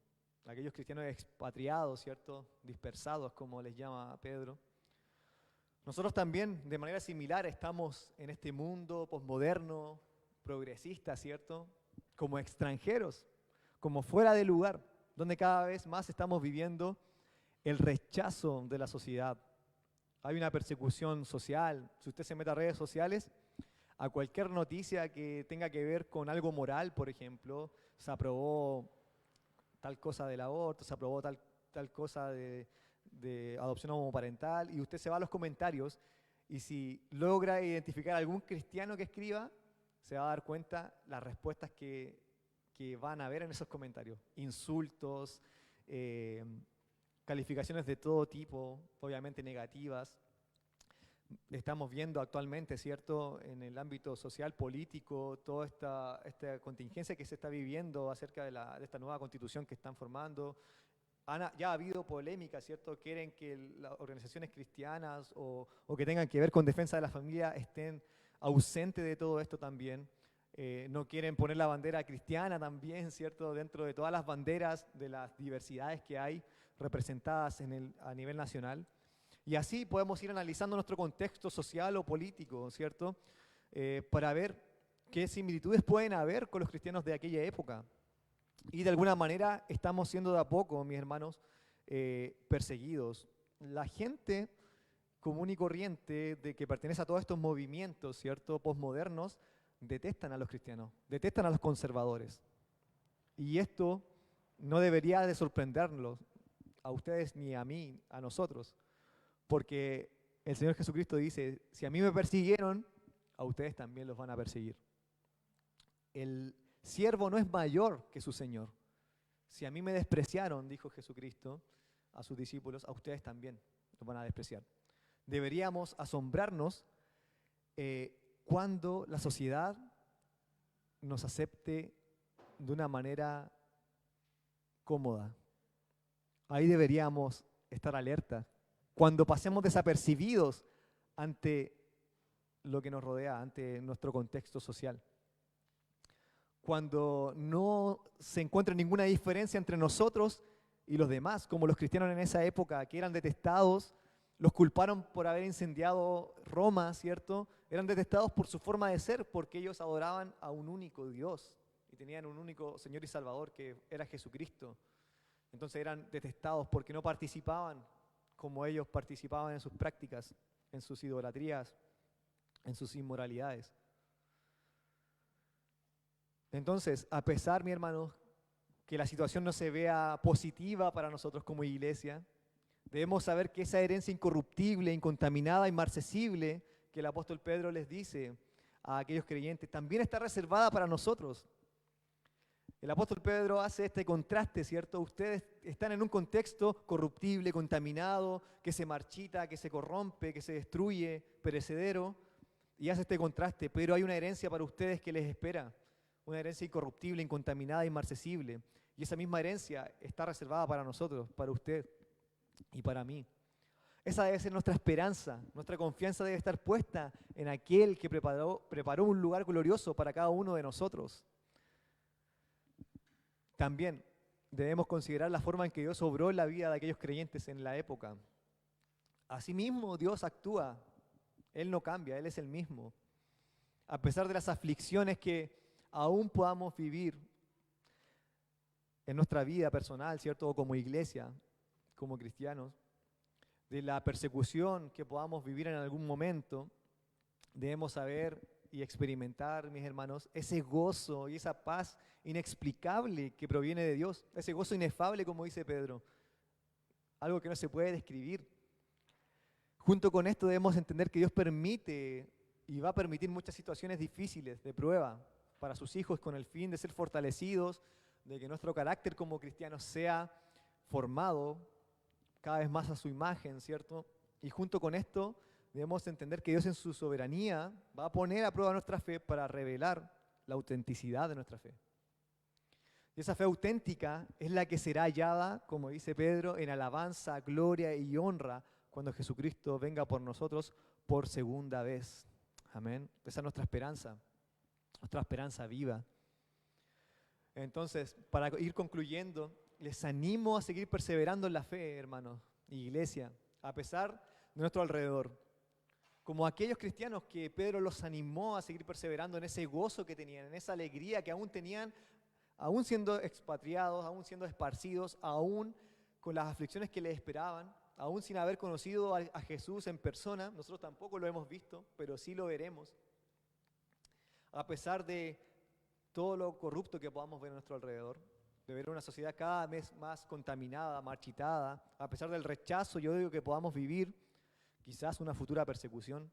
aquellos cristianos expatriados, ¿cierto? Dispersados, como les llama Pedro, nosotros también, de manera similar, estamos en este mundo posmoderno, progresista, ¿cierto? Como extranjeros, como fuera de lugar, donde cada vez más estamos viviendo el rechazo de la sociedad. Hay una persecución social. Si usted se mete a redes sociales, a cualquier noticia que tenga que ver con algo moral, por ejemplo, se aprobó tal cosa del aborto, se aprobó tal cosa de adopción homoparental, y usted se va a los comentarios, y si logra identificar a algún cristiano que escriba, se va a dar cuenta las respuestas que van a ver en esos comentarios. Insultos, calificaciones de todo tipo, obviamente negativas. Estamos viendo actualmente, ¿cierto?, en el ámbito social, político, toda esta contingencia que se está viviendo acerca de esta nueva constitución que están formando. Ya ha habido polémica, ¿cierto? Quieren que las organizaciones cristianas o que tengan que ver con defensa de la familia estén ausentes de todo esto también. No quieren poner la bandera cristiana también, ¿cierto?, dentro de todas las banderas de las diversidades que hay representadas a nivel nacional. Y así podemos ir analizando nuestro contexto social o político, ¿cierto?, para ver qué similitudes pueden haber con los cristianos de aquella época. Y de alguna manera estamos siendo de a poco, mis hermanos, perseguidos. La gente común y corriente de que pertenece a todos estos movimientos, ¿cierto?, posmodernos, detestan a los cristianos, detestan a los conservadores. Y esto no debería de sorprenderlos a ustedes ni a mí, a nosotros, porque el Señor Jesucristo dice, si a mí me persiguieron, a ustedes también los van a perseguir. El siervo no es mayor que su Señor. Si a mí me despreciaron, dijo Jesucristo a sus discípulos, a ustedes también los van a despreciar. Deberíamos asombrarnos cuando la sociedad nos acepte de una manera cómoda. Ahí deberíamos estar alerta. Cuando pasemos desapercibidos ante lo que nos rodea, ante nuestro contexto social. Cuando no se encuentra ninguna diferencia entre nosotros y los demás, como los cristianos en esa época, que eran detestados, los culparon por haber incendiado Roma, ¿cierto? Eran detestados por su forma de ser, porque ellos adoraban a un único Dios y tenían un único Señor y Salvador que era Jesucristo. Entonces eran detestados porque no participaban como ellos participaban en sus prácticas, en sus idolatrías, en sus inmoralidades. Entonces, a pesar, mi hermano, que la situación no se vea positiva para nosotros como iglesia, debemos saber que esa herencia incorruptible, incontaminada, inmarcesible, que el apóstol Pedro les dice a aquellos creyentes, también está reservada para nosotros. El apóstol Pedro hace este contraste, ¿cierto? Ustedes están en un contexto corruptible, contaminado, que se marchita, que se corrompe, que se destruye, perecedero, y hace este contraste, pero hay una herencia para ustedes que les espera, una herencia incorruptible, incontaminada, inmarcesible, y esa misma herencia está reservada para nosotros, para usted y para mí. Esa debe ser nuestra esperanza, nuestra confianza debe estar puesta en aquel que preparó un lugar glorioso para cada uno de nosotros. También debemos considerar la forma en que Dios obró en la vida de aquellos creyentes en la época. Asimismo, Dios actúa. Él no cambia, Él es el mismo. A pesar de las aflicciones que aún podamos vivir, en nuestra vida personal, ¿cierto? O como iglesia, como cristianos, de la persecución que podamos vivir en algún momento, debemos saber y experimentar, mis hermanos, ese gozo y esa paz inexplicable que proviene de Dios, ese gozo inefable, como dice Pedro, algo que no se puede describir. Junto con esto debemos entender que Dios permite y va a permitir muchas situaciones difíciles de prueba para sus hijos con el fin de ser fortalecidos, de que nuestro carácter como cristianos sea formado cada vez más a su imagen, ¿cierto? Y junto con esto debemos entender que Dios en su soberanía va a poner a prueba nuestra fe para revelar la autenticidad de nuestra fe. Y esa fe auténtica es la que será hallada, como dice Pedro, en alabanza, gloria y honra cuando Jesucristo venga por nosotros por segunda vez. Amén. Esa es nuestra esperanza viva. Entonces, para ir concluyendo, les animo a seguir perseverando en la fe, hermanos, iglesia, a pesar de nuestro alrededor. Como aquellos cristianos que Pedro los animó a seguir perseverando en ese gozo que tenían, en esa alegría que aún tenían, aún siendo expatriados, aún siendo esparcidos, aún con las aflicciones que les esperaban, aún sin haber conocido a Jesús en persona. Nosotros tampoco lo hemos visto, pero sí lo veremos. A pesar de todo lo corrupto que podamos ver a nuestro alrededor, de ver una sociedad cada vez más contaminada, marchitada, a pesar del rechazo, yo digo que podamos vivir quizás una futura persecución.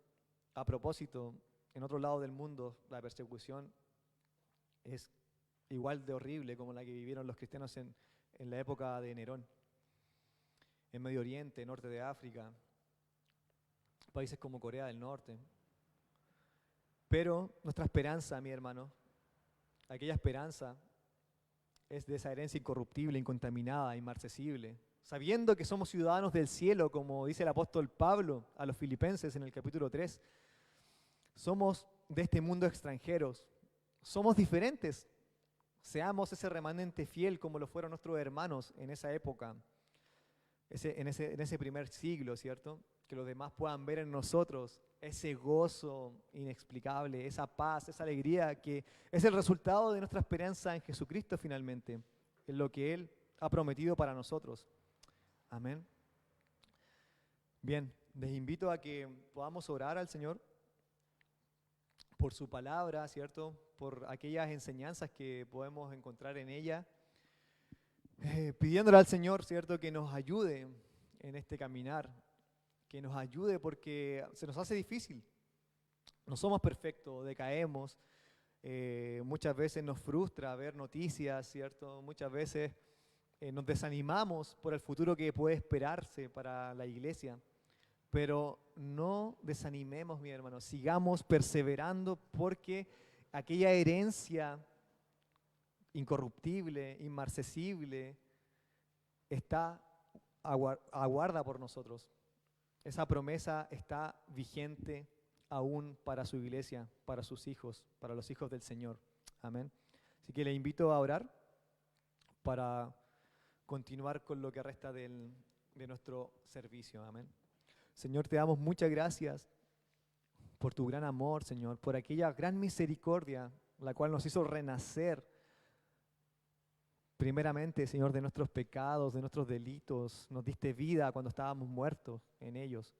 A propósito, en otro lado del mundo, la persecución es igual de horrible como la que vivieron los cristianos en la época de Nerón. En Medio Oriente, norte de África, países como Corea del Norte. Pero nuestra esperanza, mi hermano, aquella esperanza es de esa herencia incorruptible, incontaminada, inmarcesible, sabiendo que somos ciudadanos del cielo, como dice el apóstol Pablo a los Filipenses en el capítulo 3. Somos de este mundo extranjeros, somos diferentes. Seamos ese remanente fiel como lo fueron nuestros hermanos en esa época, en ese primer siglo, ¿cierto? Que los demás puedan ver en nosotros ese gozo inexplicable, esa paz, esa alegría que es el resultado de nuestra esperanza en Jesucristo finalmente, en lo que Él ha prometido para nosotros. Amén. Bien, les invito a que podamos orar al Señor por su palabra, ¿cierto? Por aquellas enseñanzas que podemos encontrar en ella, pidiéndole al Señor, ¿cierto? Que nos ayude en este caminar, que nos ayude porque se nos hace difícil. No somos perfectos, decaemos, muchas veces nos frustra ver noticias, ¿cierto? Muchas veces nos desanimamos por el futuro que puede esperarse para la iglesia. Pero no desanimemos, mi hermano, sigamos perseverando porque aquella herencia incorruptible, inmarcesible, aguarda por nosotros. Esa promesa está vigente aún para su iglesia, para sus hijos, para los hijos del Señor. Amén. Así que le invito a orar para continuar con lo que resta de nuestro servicio. Amén. Señor, te damos muchas gracias por tu gran amor, Señor, por aquella gran misericordia, la cual nos hizo renacer primeramente, Señor, de nuestros pecados, de nuestros delitos. Nos diste vida cuando estábamos muertos en ellos.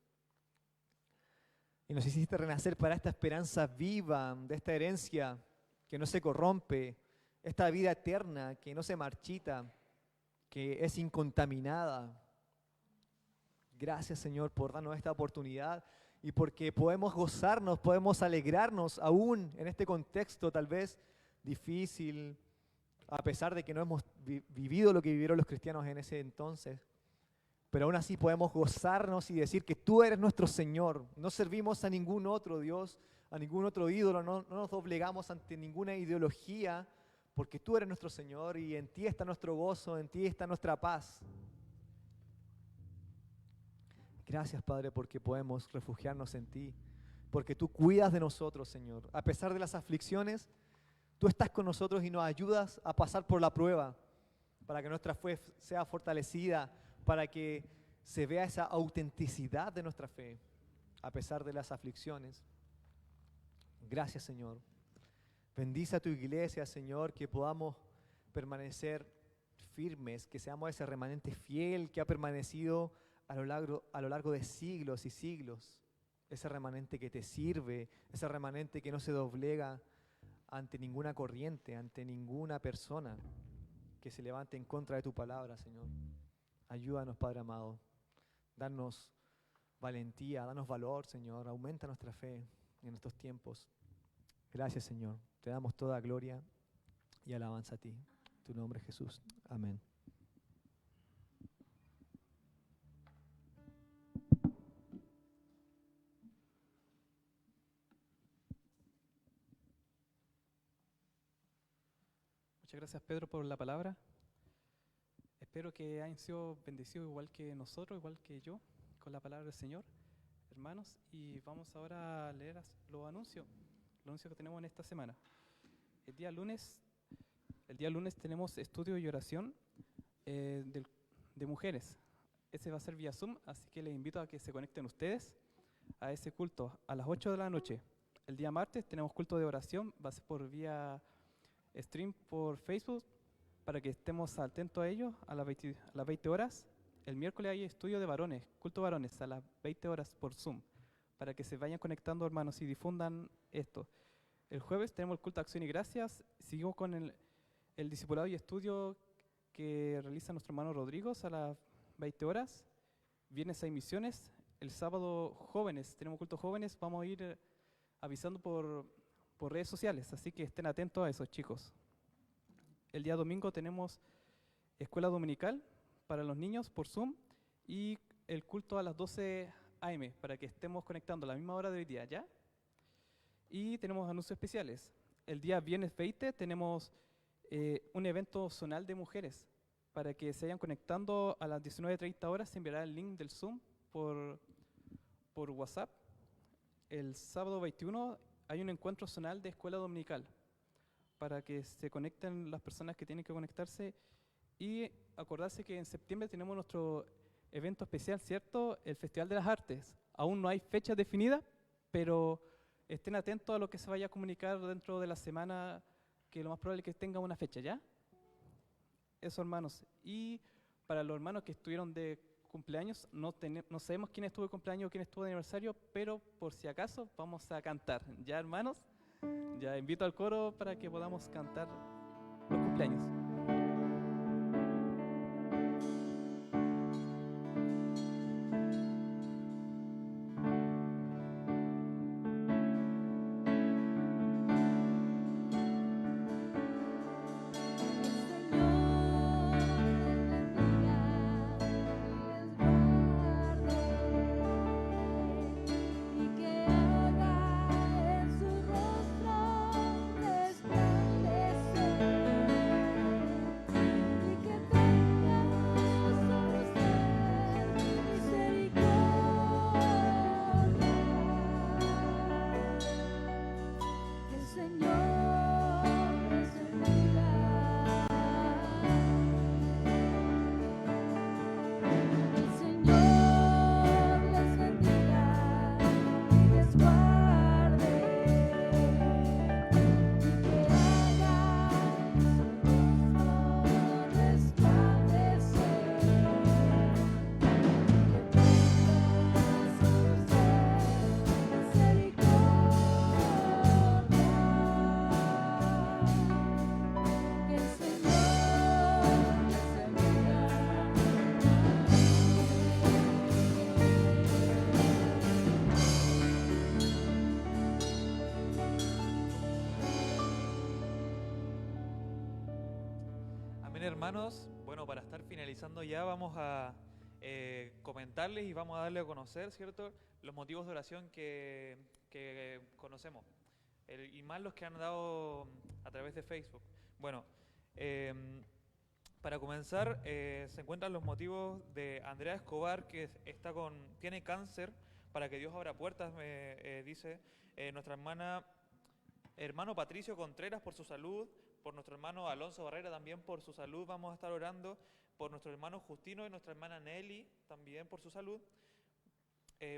Y nos hiciste renacer para esta esperanza viva, de esta herencia que no se corrompe, esta vida eterna que no se marchita, que es incontaminada. Gracias, Señor, por darnos esta oportunidad y porque podemos gozarnos, podemos alegrarnos aún en este contexto tal vez difícil, a pesar de que no hemos vivido lo que vivieron los cristianos en ese entonces. Pero aún así podemos gozarnos y decir que tú eres nuestro Señor. No servimos a ningún otro Dios, a ningún otro ídolo, no nos doblegamos ante ninguna ideología, porque tú eres nuestro Señor y en ti está nuestro gozo, en ti está nuestra paz. Gracias, Padre, porque podemos refugiarnos en ti, porque tú cuidas de nosotros, Señor. A pesar de las aflicciones, tú estás con nosotros y nos ayudas a pasar por la prueba, para que nuestra fe sea fortalecida, para que se vea esa autenticidad de nuestra fe, a pesar de las aflicciones. Gracias, Señor. Bendice a tu iglesia, Señor, que podamos permanecer firmes, que seamos ese remanente fiel que ha permanecido a lo largo de siglos y siglos, ese remanente que te sirve, ese remanente que no se doblega ante ninguna corriente, ante ninguna persona que se levante en contra de tu palabra, Señor. Ayúdanos, Padre amado. Danos valentía, danos valor, Señor. Aumenta nuestra fe en estos tiempos. Gracias, Señor. Te damos toda gloria y alabanza a ti. En tu nombre, Jesús. Amén. Muchas gracias, Pedro, por la palabra. Espero que hayan sido bendecidos igual que nosotros, igual que yo, con la palabra del Señor, hermanos. Y vamos ahora a leer los anuncios que tenemos en esta semana. El día lunes tenemos estudio y oración de mujeres. Ese va a ser vía Zoom, así que les invito a que se conecten ustedes a ese culto a las 8 de la noche. El día martes tenemos culto de oración, va a ser por vía stream por Facebook, para que estemos atentos a ellos a las 20 horas. El miércoles hay estudio de varones, culto varones, a las 20 horas por Zoom, para que se vayan conectando, hermanos, y difundan esto. El jueves tenemos el culto de acción y gracias. Seguimos con el discipulado y estudio que realiza nuestro hermano Rodrigo a las 20 horas. Viernes hay misiones. El sábado jóvenes, tenemos culto jóvenes. Vamos a ir avisando por redes sociales, así que estén atentos a eso, chicos. El día domingo tenemos escuela dominical para los niños por Zoom y el culto a las 12 a.m. para que estemos conectando a la misma hora de hoy día, ¿ya? Y tenemos anuncios especiales. El día viernes 20 tenemos un evento zonal de mujeres para que se vayan conectando a las 19:30 horas. Se enviará el link del Zoom por WhatsApp. El sábado 21 hay un encuentro zonal de escuela dominical para que se conecten las personas que tienen que conectarse y acordarse que en septiembre tenemos nuestro evento especial, ¿cierto? El Festival de las Artes. Aún no hay fecha definida, pero estén atentos a lo que se vaya a comunicar dentro de la semana, que lo más probable es que tenga una fecha, ¿ya? Eso, hermanos. Y para los hermanos que estuvieron de cumpleaños, no sabemos quién estuvo de cumpleaños o quién estuvo de aniversario, pero por si acaso vamos a cantar, ¿ya, hermanos? Ya invito al coro para que podamos cantar los cumpleaños. Hermanos, bueno, para estar finalizando ya vamos a comentarles y vamos a darle a conocer, ¿cierto?, los motivos de oración que conocemos y más los que han dado a través de Facebook. Bueno, para comenzar, se encuentran los motivos de Andrea Escobar, que tiene cáncer, para que Dios abra puertas, dice nuestra hermano Patricio Contreras por su salud, por nuestro hermano Alonso Barrera también por su salud, vamos a estar orando, por nuestro hermano Justino y nuestra hermana Nelly también por su salud,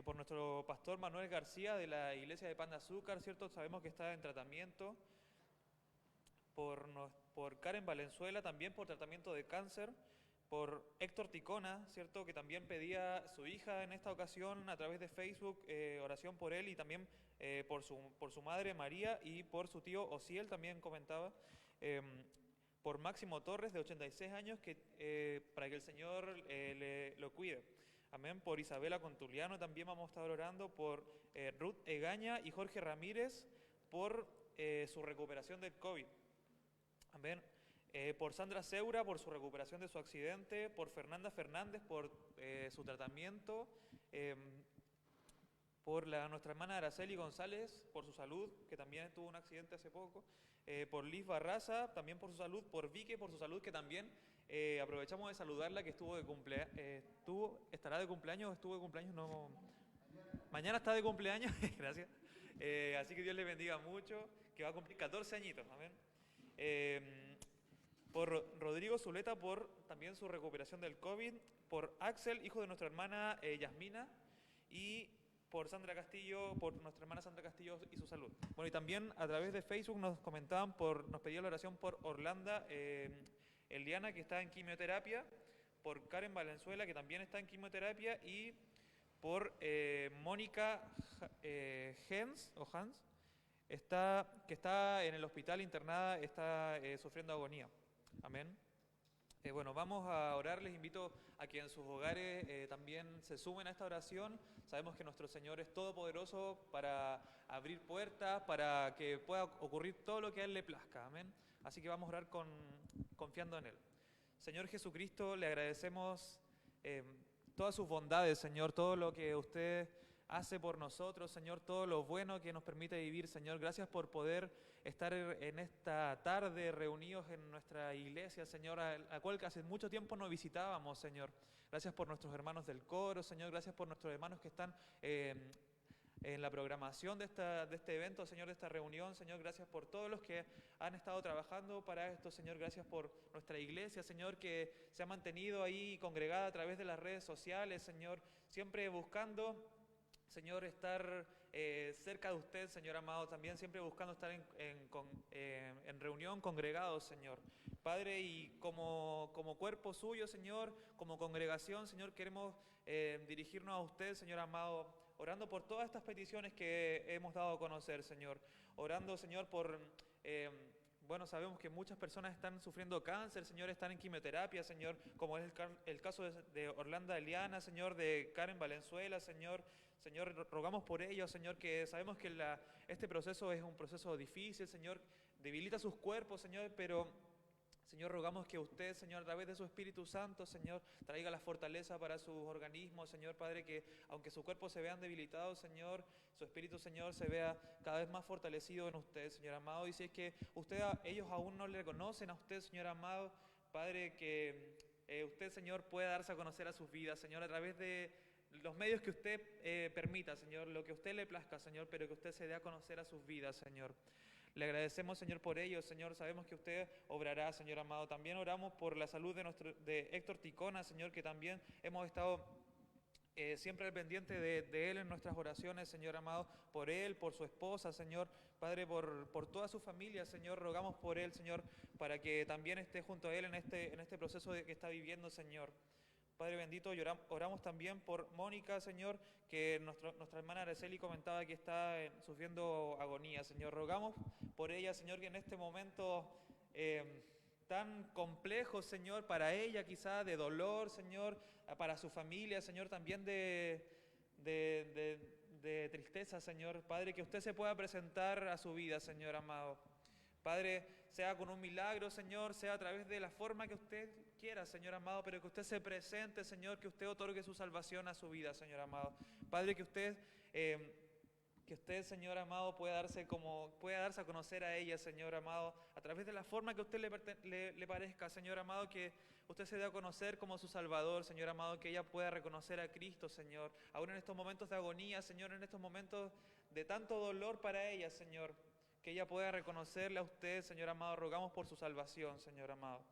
por nuestro pastor Manuel García de la iglesia de Pan de Azúcar, ¿cierto? Sabemos que está en tratamiento, por Karen Valenzuela, también por tratamiento de cáncer, por Héctor Ticona, ¿cierto? Que también pedía su hija en esta ocasión a través de Facebook oración por él, y también por su madre María, y por su tío Osiel también comentaba. Por Máximo Torres, de 86 años, para que el Señor lo cuide. Amén. Por Isabela Contuliano también vamos a estar orando, por Ruth Egaña y Jorge Ramírez, por su recuperación del COVID. Amén. Por Sandra Seura, por su recuperación de su accidente, por Fernanda Fernández, por su tratamiento, por nuestra hermana Araceli González, por su salud, que también tuvo un accidente hace poco, por Liz Barraza, también por su salud, por Vique, por su salud, que también aprovechamos de saludarla, que estuvo de cumpleaños, estará de cumpleaños, estuvo de cumpleaños, no, mañana está de cumpleaños, gracias, así que Dios le bendiga mucho, que va a cumplir 14 añitos, amén. Por Rodrigo Zuleta, por también su recuperación del COVID, por Axel, hijo de nuestra hermana Yasmina, y por Sandra Castillo, por nuestra hermana Sandra Castillo y su salud. Bueno, y también a través de Facebook nos comentaban, nos pedían la oración por Orlando Eliana, que está en quimioterapia, por Karen Valenzuela, que también está en quimioterapia, y por Mónica Hans, que está en el hospital internada, está sufriendo agonía. Amén. Bueno, vamos a orar. Les invito a que en sus hogares también se sumen a esta oración. Sabemos que nuestro Señor es todopoderoso para abrir puertas, para que pueda ocurrir todo lo que a Él le plazca. Amén. Así que vamos a orar confiando en Él. Señor Jesucristo, le agradecemos todas sus bondades, Señor, todo lo que usted hace por nosotros, Señor, todo lo bueno que nos permite vivir, Señor. Gracias por poder estar en esta tarde reunidos en nuestra iglesia, Señor, a la cual hace mucho tiempo no visitábamos, Señor. Gracias por nuestros hermanos del coro, Señor. Gracias por nuestros hermanos que están en la programación de este evento, Señor, de esta reunión, Señor. Gracias por todos los que han estado trabajando para esto, Señor. Gracias por nuestra iglesia, Señor, que se ha mantenido ahí congregada a través de las redes sociales, Señor, siempre buscando, Señor, estar cerca de usted, Señor amado, también siempre buscando estar en reunión, congregados, Señor. Padre, y como cuerpo suyo, Señor, como congregación, Señor, queremos dirigirnos a usted, Señor amado, orando por todas estas peticiones que hemos dado a conocer, Señor. Orando, Señor, por... bueno, sabemos que muchas personas están sufriendo cáncer, Señor, están en quimioterapia, Señor, como es el caso de Orlando Eliana, Señor, de Karen Valenzuela, Señor. Señor, rogamos por ellos, Señor, que sabemos que este proceso es un proceso difícil, Señor, debilita sus cuerpos, Señor, pero, Señor, rogamos que usted, Señor, a través de su Espíritu Santo, Señor, traiga la fortaleza para sus organismos, Señor, Padre, que aunque su cuerpo se vean debilitados, Señor, su Espíritu, Señor, se vea cada vez más fortalecido en usted, Señor amado, y si es que ellos aún no le conocen a usted, Señor amado, Padre, que usted, Señor, pueda darse a conocer a sus vidas, Señor, a través de los medios que usted permita, Señor, lo que a usted le plazca, Señor, pero que usted se dé a conocer a sus vidas, Señor. Le agradecemos, Señor, por ello, Señor, sabemos que usted obrará, Señor amado. También oramos por la salud de Héctor Ticona, Señor, que también hemos estado siempre al pendiente de él en nuestras oraciones, Señor amado, por él, por su esposa, Señor, Padre, por toda su familia, Señor, rogamos por él, Señor, para que también esté junto a él en este proceso que está viviendo, Señor. Padre bendito, oramos también por Mónica, Señor, que nuestra hermana Araceli comentaba que está sufriendo agonía, Señor. Rogamos por ella, Señor, que en este momento tan complejo, Señor, para ella quizá de dolor, Señor, para su familia, Señor, también de tristeza, Señor. Padre, que usted se pueda presentar a su vida, Señor amado. Padre, sea con un milagro, Señor, sea a través de la forma que usted quiera, Señor amado, pero que usted se presente, Señor, que usted otorgue su salvación a su vida, Señor amado. Padre, que usted, Señor amado, pueda darse a conocer a ella, Señor amado, a través de la forma que a usted le parezca, Señor amado, que usted se dé a conocer como su Salvador, Señor amado, que ella pueda reconocer a Cristo, Señor, aún en estos momentos de agonía, Señor, en estos momentos de tanto dolor para ella, Señor, que ella pueda reconocerle a usted, Señor amado. Rogamos por su salvación, Señor amado.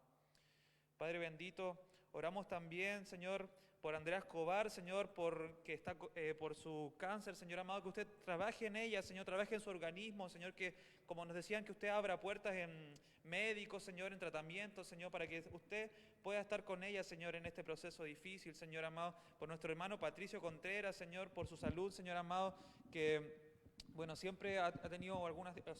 Padre bendito, oramos también, Señor, por Andrea Escobar, Señor, por su cáncer, Señor amado, que usted trabaje en ella, Señor, trabaje en su organismo, Señor, que como nos decían, que usted abra puertas en médicos, Señor, en tratamientos, Señor, para que usted pueda estar con ella, Señor, en este proceso difícil, Señor amado, por nuestro hermano Patricio Contreras, Señor, por su salud, Señor amado, que bueno, siempre ha tenido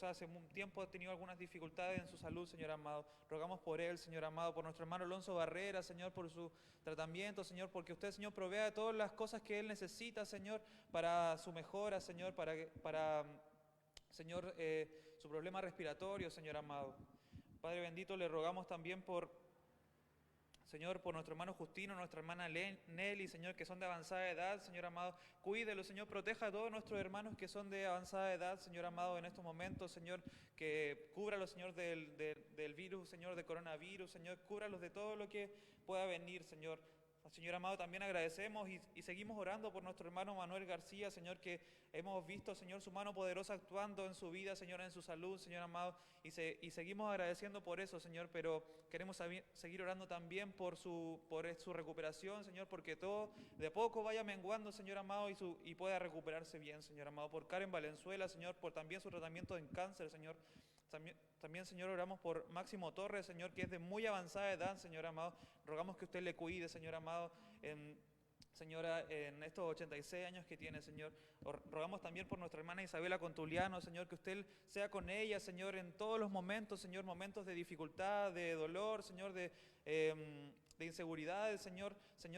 hace un tiempo ha tenido algunas dificultades en su salud, Señor amado. Rogamos por él, Señor amado, por nuestro hermano Alonso Barrera, Señor, por su tratamiento, Señor, porque usted, Señor, provea de todas las cosas que él necesita, Señor, para su mejora, Señor, Señor, su problema respiratorio, Señor amado. Padre bendito, le rogamos también Señor, por nuestro hermano Justino, nuestra hermana Nelly, Señor, que son de avanzada edad, Señor amado, cuídelo, Señor, proteja a todos nuestros hermanos que son de avanzada edad, Señor amado, en estos momentos, Señor, que cúbralos, Señor, del virus, Señor, del coronavirus, Señor, cúbralos de todo lo que pueda venir, Señor. Señor amado, también agradecemos y seguimos orando por nuestro hermano Manuel García, Señor, que hemos visto, Señor, su mano poderosa actuando en su vida, Señor, en su salud, Señor amado, y seguimos agradeciendo por eso, Señor, pero queremos seguir orando también por su recuperación, Señor, porque todo de a poco vaya menguando, Señor amado, y pueda recuperarse bien, Señor amado, por Karen Valenzuela, Señor, por también su tratamiento en cáncer, Señor. También, Señor, oramos por Máximo Torres, Señor, que es de muy avanzada edad, Señor amado. Rogamos que usted le cuide, Señor amado, Señora, en estos 86 años que tiene, Señor. Rogamos también por nuestra hermana Isabela Contuliano, Señor, que usted sea con ella, Señor, en todos los momentos, Señor, momentos de dificultad, de dolor, Señor, de inseguridades, Señor,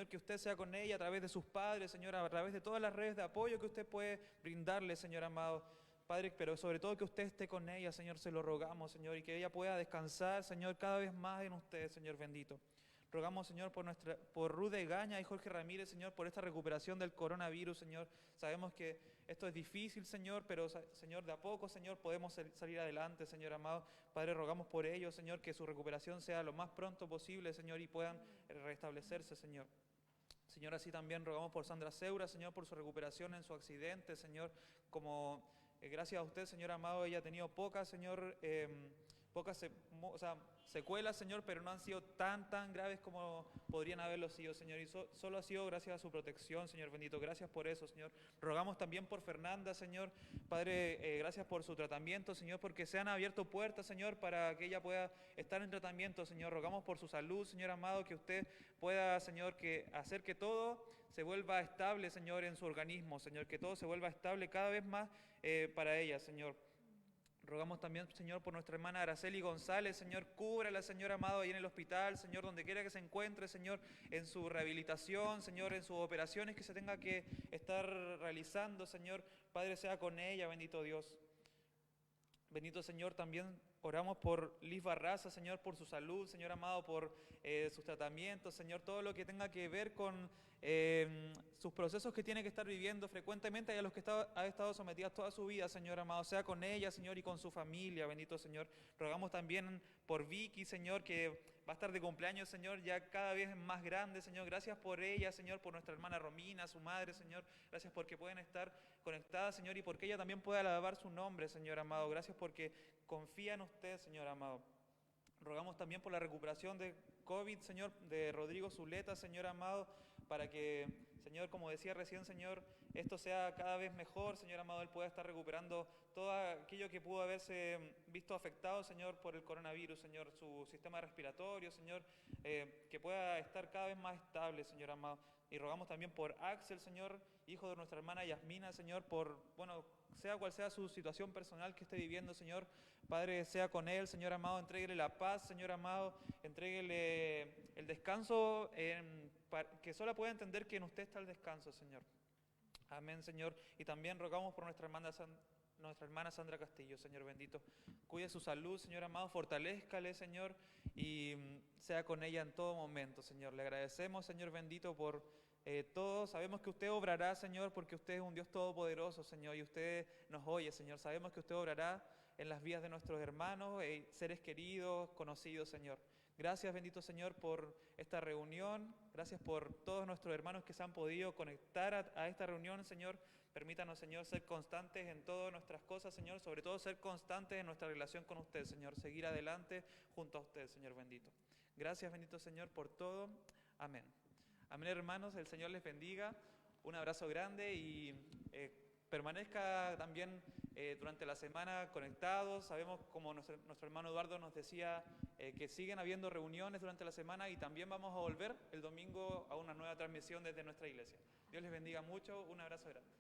que usted sea con ella a través de sus padres, Señor, a través de todas las redes de apoyo que usted puede brindarle, Señor amado. Padre, pero sobre todo que usted esté con ella, Señor, se lo rogamos, Señor, y que ella pueda descansar, Señor, cada vez más en usted, Señor bendito. Rogamos, Señor, por Ruth Egaña y Jorge Ramírez, Señor, por esta recuperación del coronavirus, Señor. Sabemos que esto es difícil, Señor, pero, Señor, de a poco, Señor, podemos salir adelante, Señor amado. Padre, rogamos por ellos, Señor, que su recuperación sea lo más pronto posible, Señor, y puedan restablecerse, Señor. Señor, así también rogamos por Sandra Seura, Señor, por su recuperación en su accidente, Señor, gracias a usted, Señor amado, ella ha tenido pocas, Señor, secuelas, Señor, pero no han sido tan graves como podrían haberlo sido, Señor, y solo ha sido gracias a su protección, Señor bendito. Gracias por eso, Señor. Rogamos también por Fernanda, Señor. Padre, gracias por su tratamiento, Señor, porque se han abierto puertas, Señor, para que ella pueda estar en tratamiento, Señor. Rogamos por su salud, Señor amado, que usted pueda, Señor, hacer que todo se vuelva estable, Señor, en su organismo, Señor, que todo se vuelva estable cada vez más para ella, Señor. Rogamos también, Señor, por nuestra hermana Araceli González, Señor, cúbrala, Señor amado, ahí en el hospital, Señor, donde quiera que se encuentre, Señor, en su rehabilitación, Señor, en sus operaciones que se tenga que estar realizando, Señor. Padre, sea con ella, bendito Dios. Bendito Señor, también oramos por Liz Barraza, Señor, por su salud, Señor amado, por sus tratamientos, Señor, todo lo que tenga que ver con sus procesos que tiene que estar viviendo frecuentemente y a los que ha estado sometida toda su vida, Señor amado, sea con ella, Señor, y con su familia, bendito Señor. Rogamos también por Vicky, Señor, que va a estar de cumpleaños, Señor, ya cada vez más grande, Señor. Gracias por ella, Señor, por nuestra hermana Romina, su madre, Señor. Gracias porque pueden estar conectadas, Señor, y porque ella también pueda alabar su nombre, Señor amado. Gracias porque confía en usted, Señor amado. Rogamos también por la recuperación de COVID, Señor, de Rodrigo Zuleta, Señor amado, para que, Señor, como decía recién, Señor, esto sea cada vez mejor, Señor amado, él pueda estar recuperando todo aquello que pudo haberse visto afectado, Señor, por el coronavirus, Señor, su sistema respiratorio, Señor, que pueda estar cada vez más estable, Señor amado. Y rogamos también por Axel, Señor, hijo de nuestra hermana Yasmina, Señor, sea cual sea su situación personal que esté viviendo, Señor, Padre, sea con él, Señor amado, entréguele la paz, Señor amado, entréguele el descanso, que solo pueda entender que en usted está el descanso, Señor. Amén, Señor. Y también rogamos por nuestra hermana Sandra Castillo, Señor bendito. Cuide su salud, Señor amado, fortalézcale, Señor, y sea con ella en todo momento, Señor. Le agradecemos, Señor bendito, por todo. Sabemos que usted obrará, Señor, porque usted es un Dios todopoderoso, Señor, y usted nos oye, Señor. Sabemos que usted obrará en las vidas de nuestros hermanos, seres queridos, conocidos, Señor. Gracias, bendito Señor, por esta reunión. Gracias por todos nuestros hermanos que se han podido conectar a esta reunión, Señor. Permítanos, Señor, ser constantes en todas nuestras cosas, Señor. Sobre todo ser constantes en nuestra relación con usted, Señor. Seguir adelante junto a usted, Señor bendito. Gracias, bendito Señor, por todo. Amén. Amén, hermanos, el Señor les bendiga. Un abrazo grande y permanezca también durante la semana conectados. Sabemos, como nuestro hermano Eduardo nos decía, que siguen habiendo reuniones durante la semana y también vamos a volver el domingo a una nueva transmisión desde nuestra iglesia. Dios les bendiga mucho. Un abrazo grande.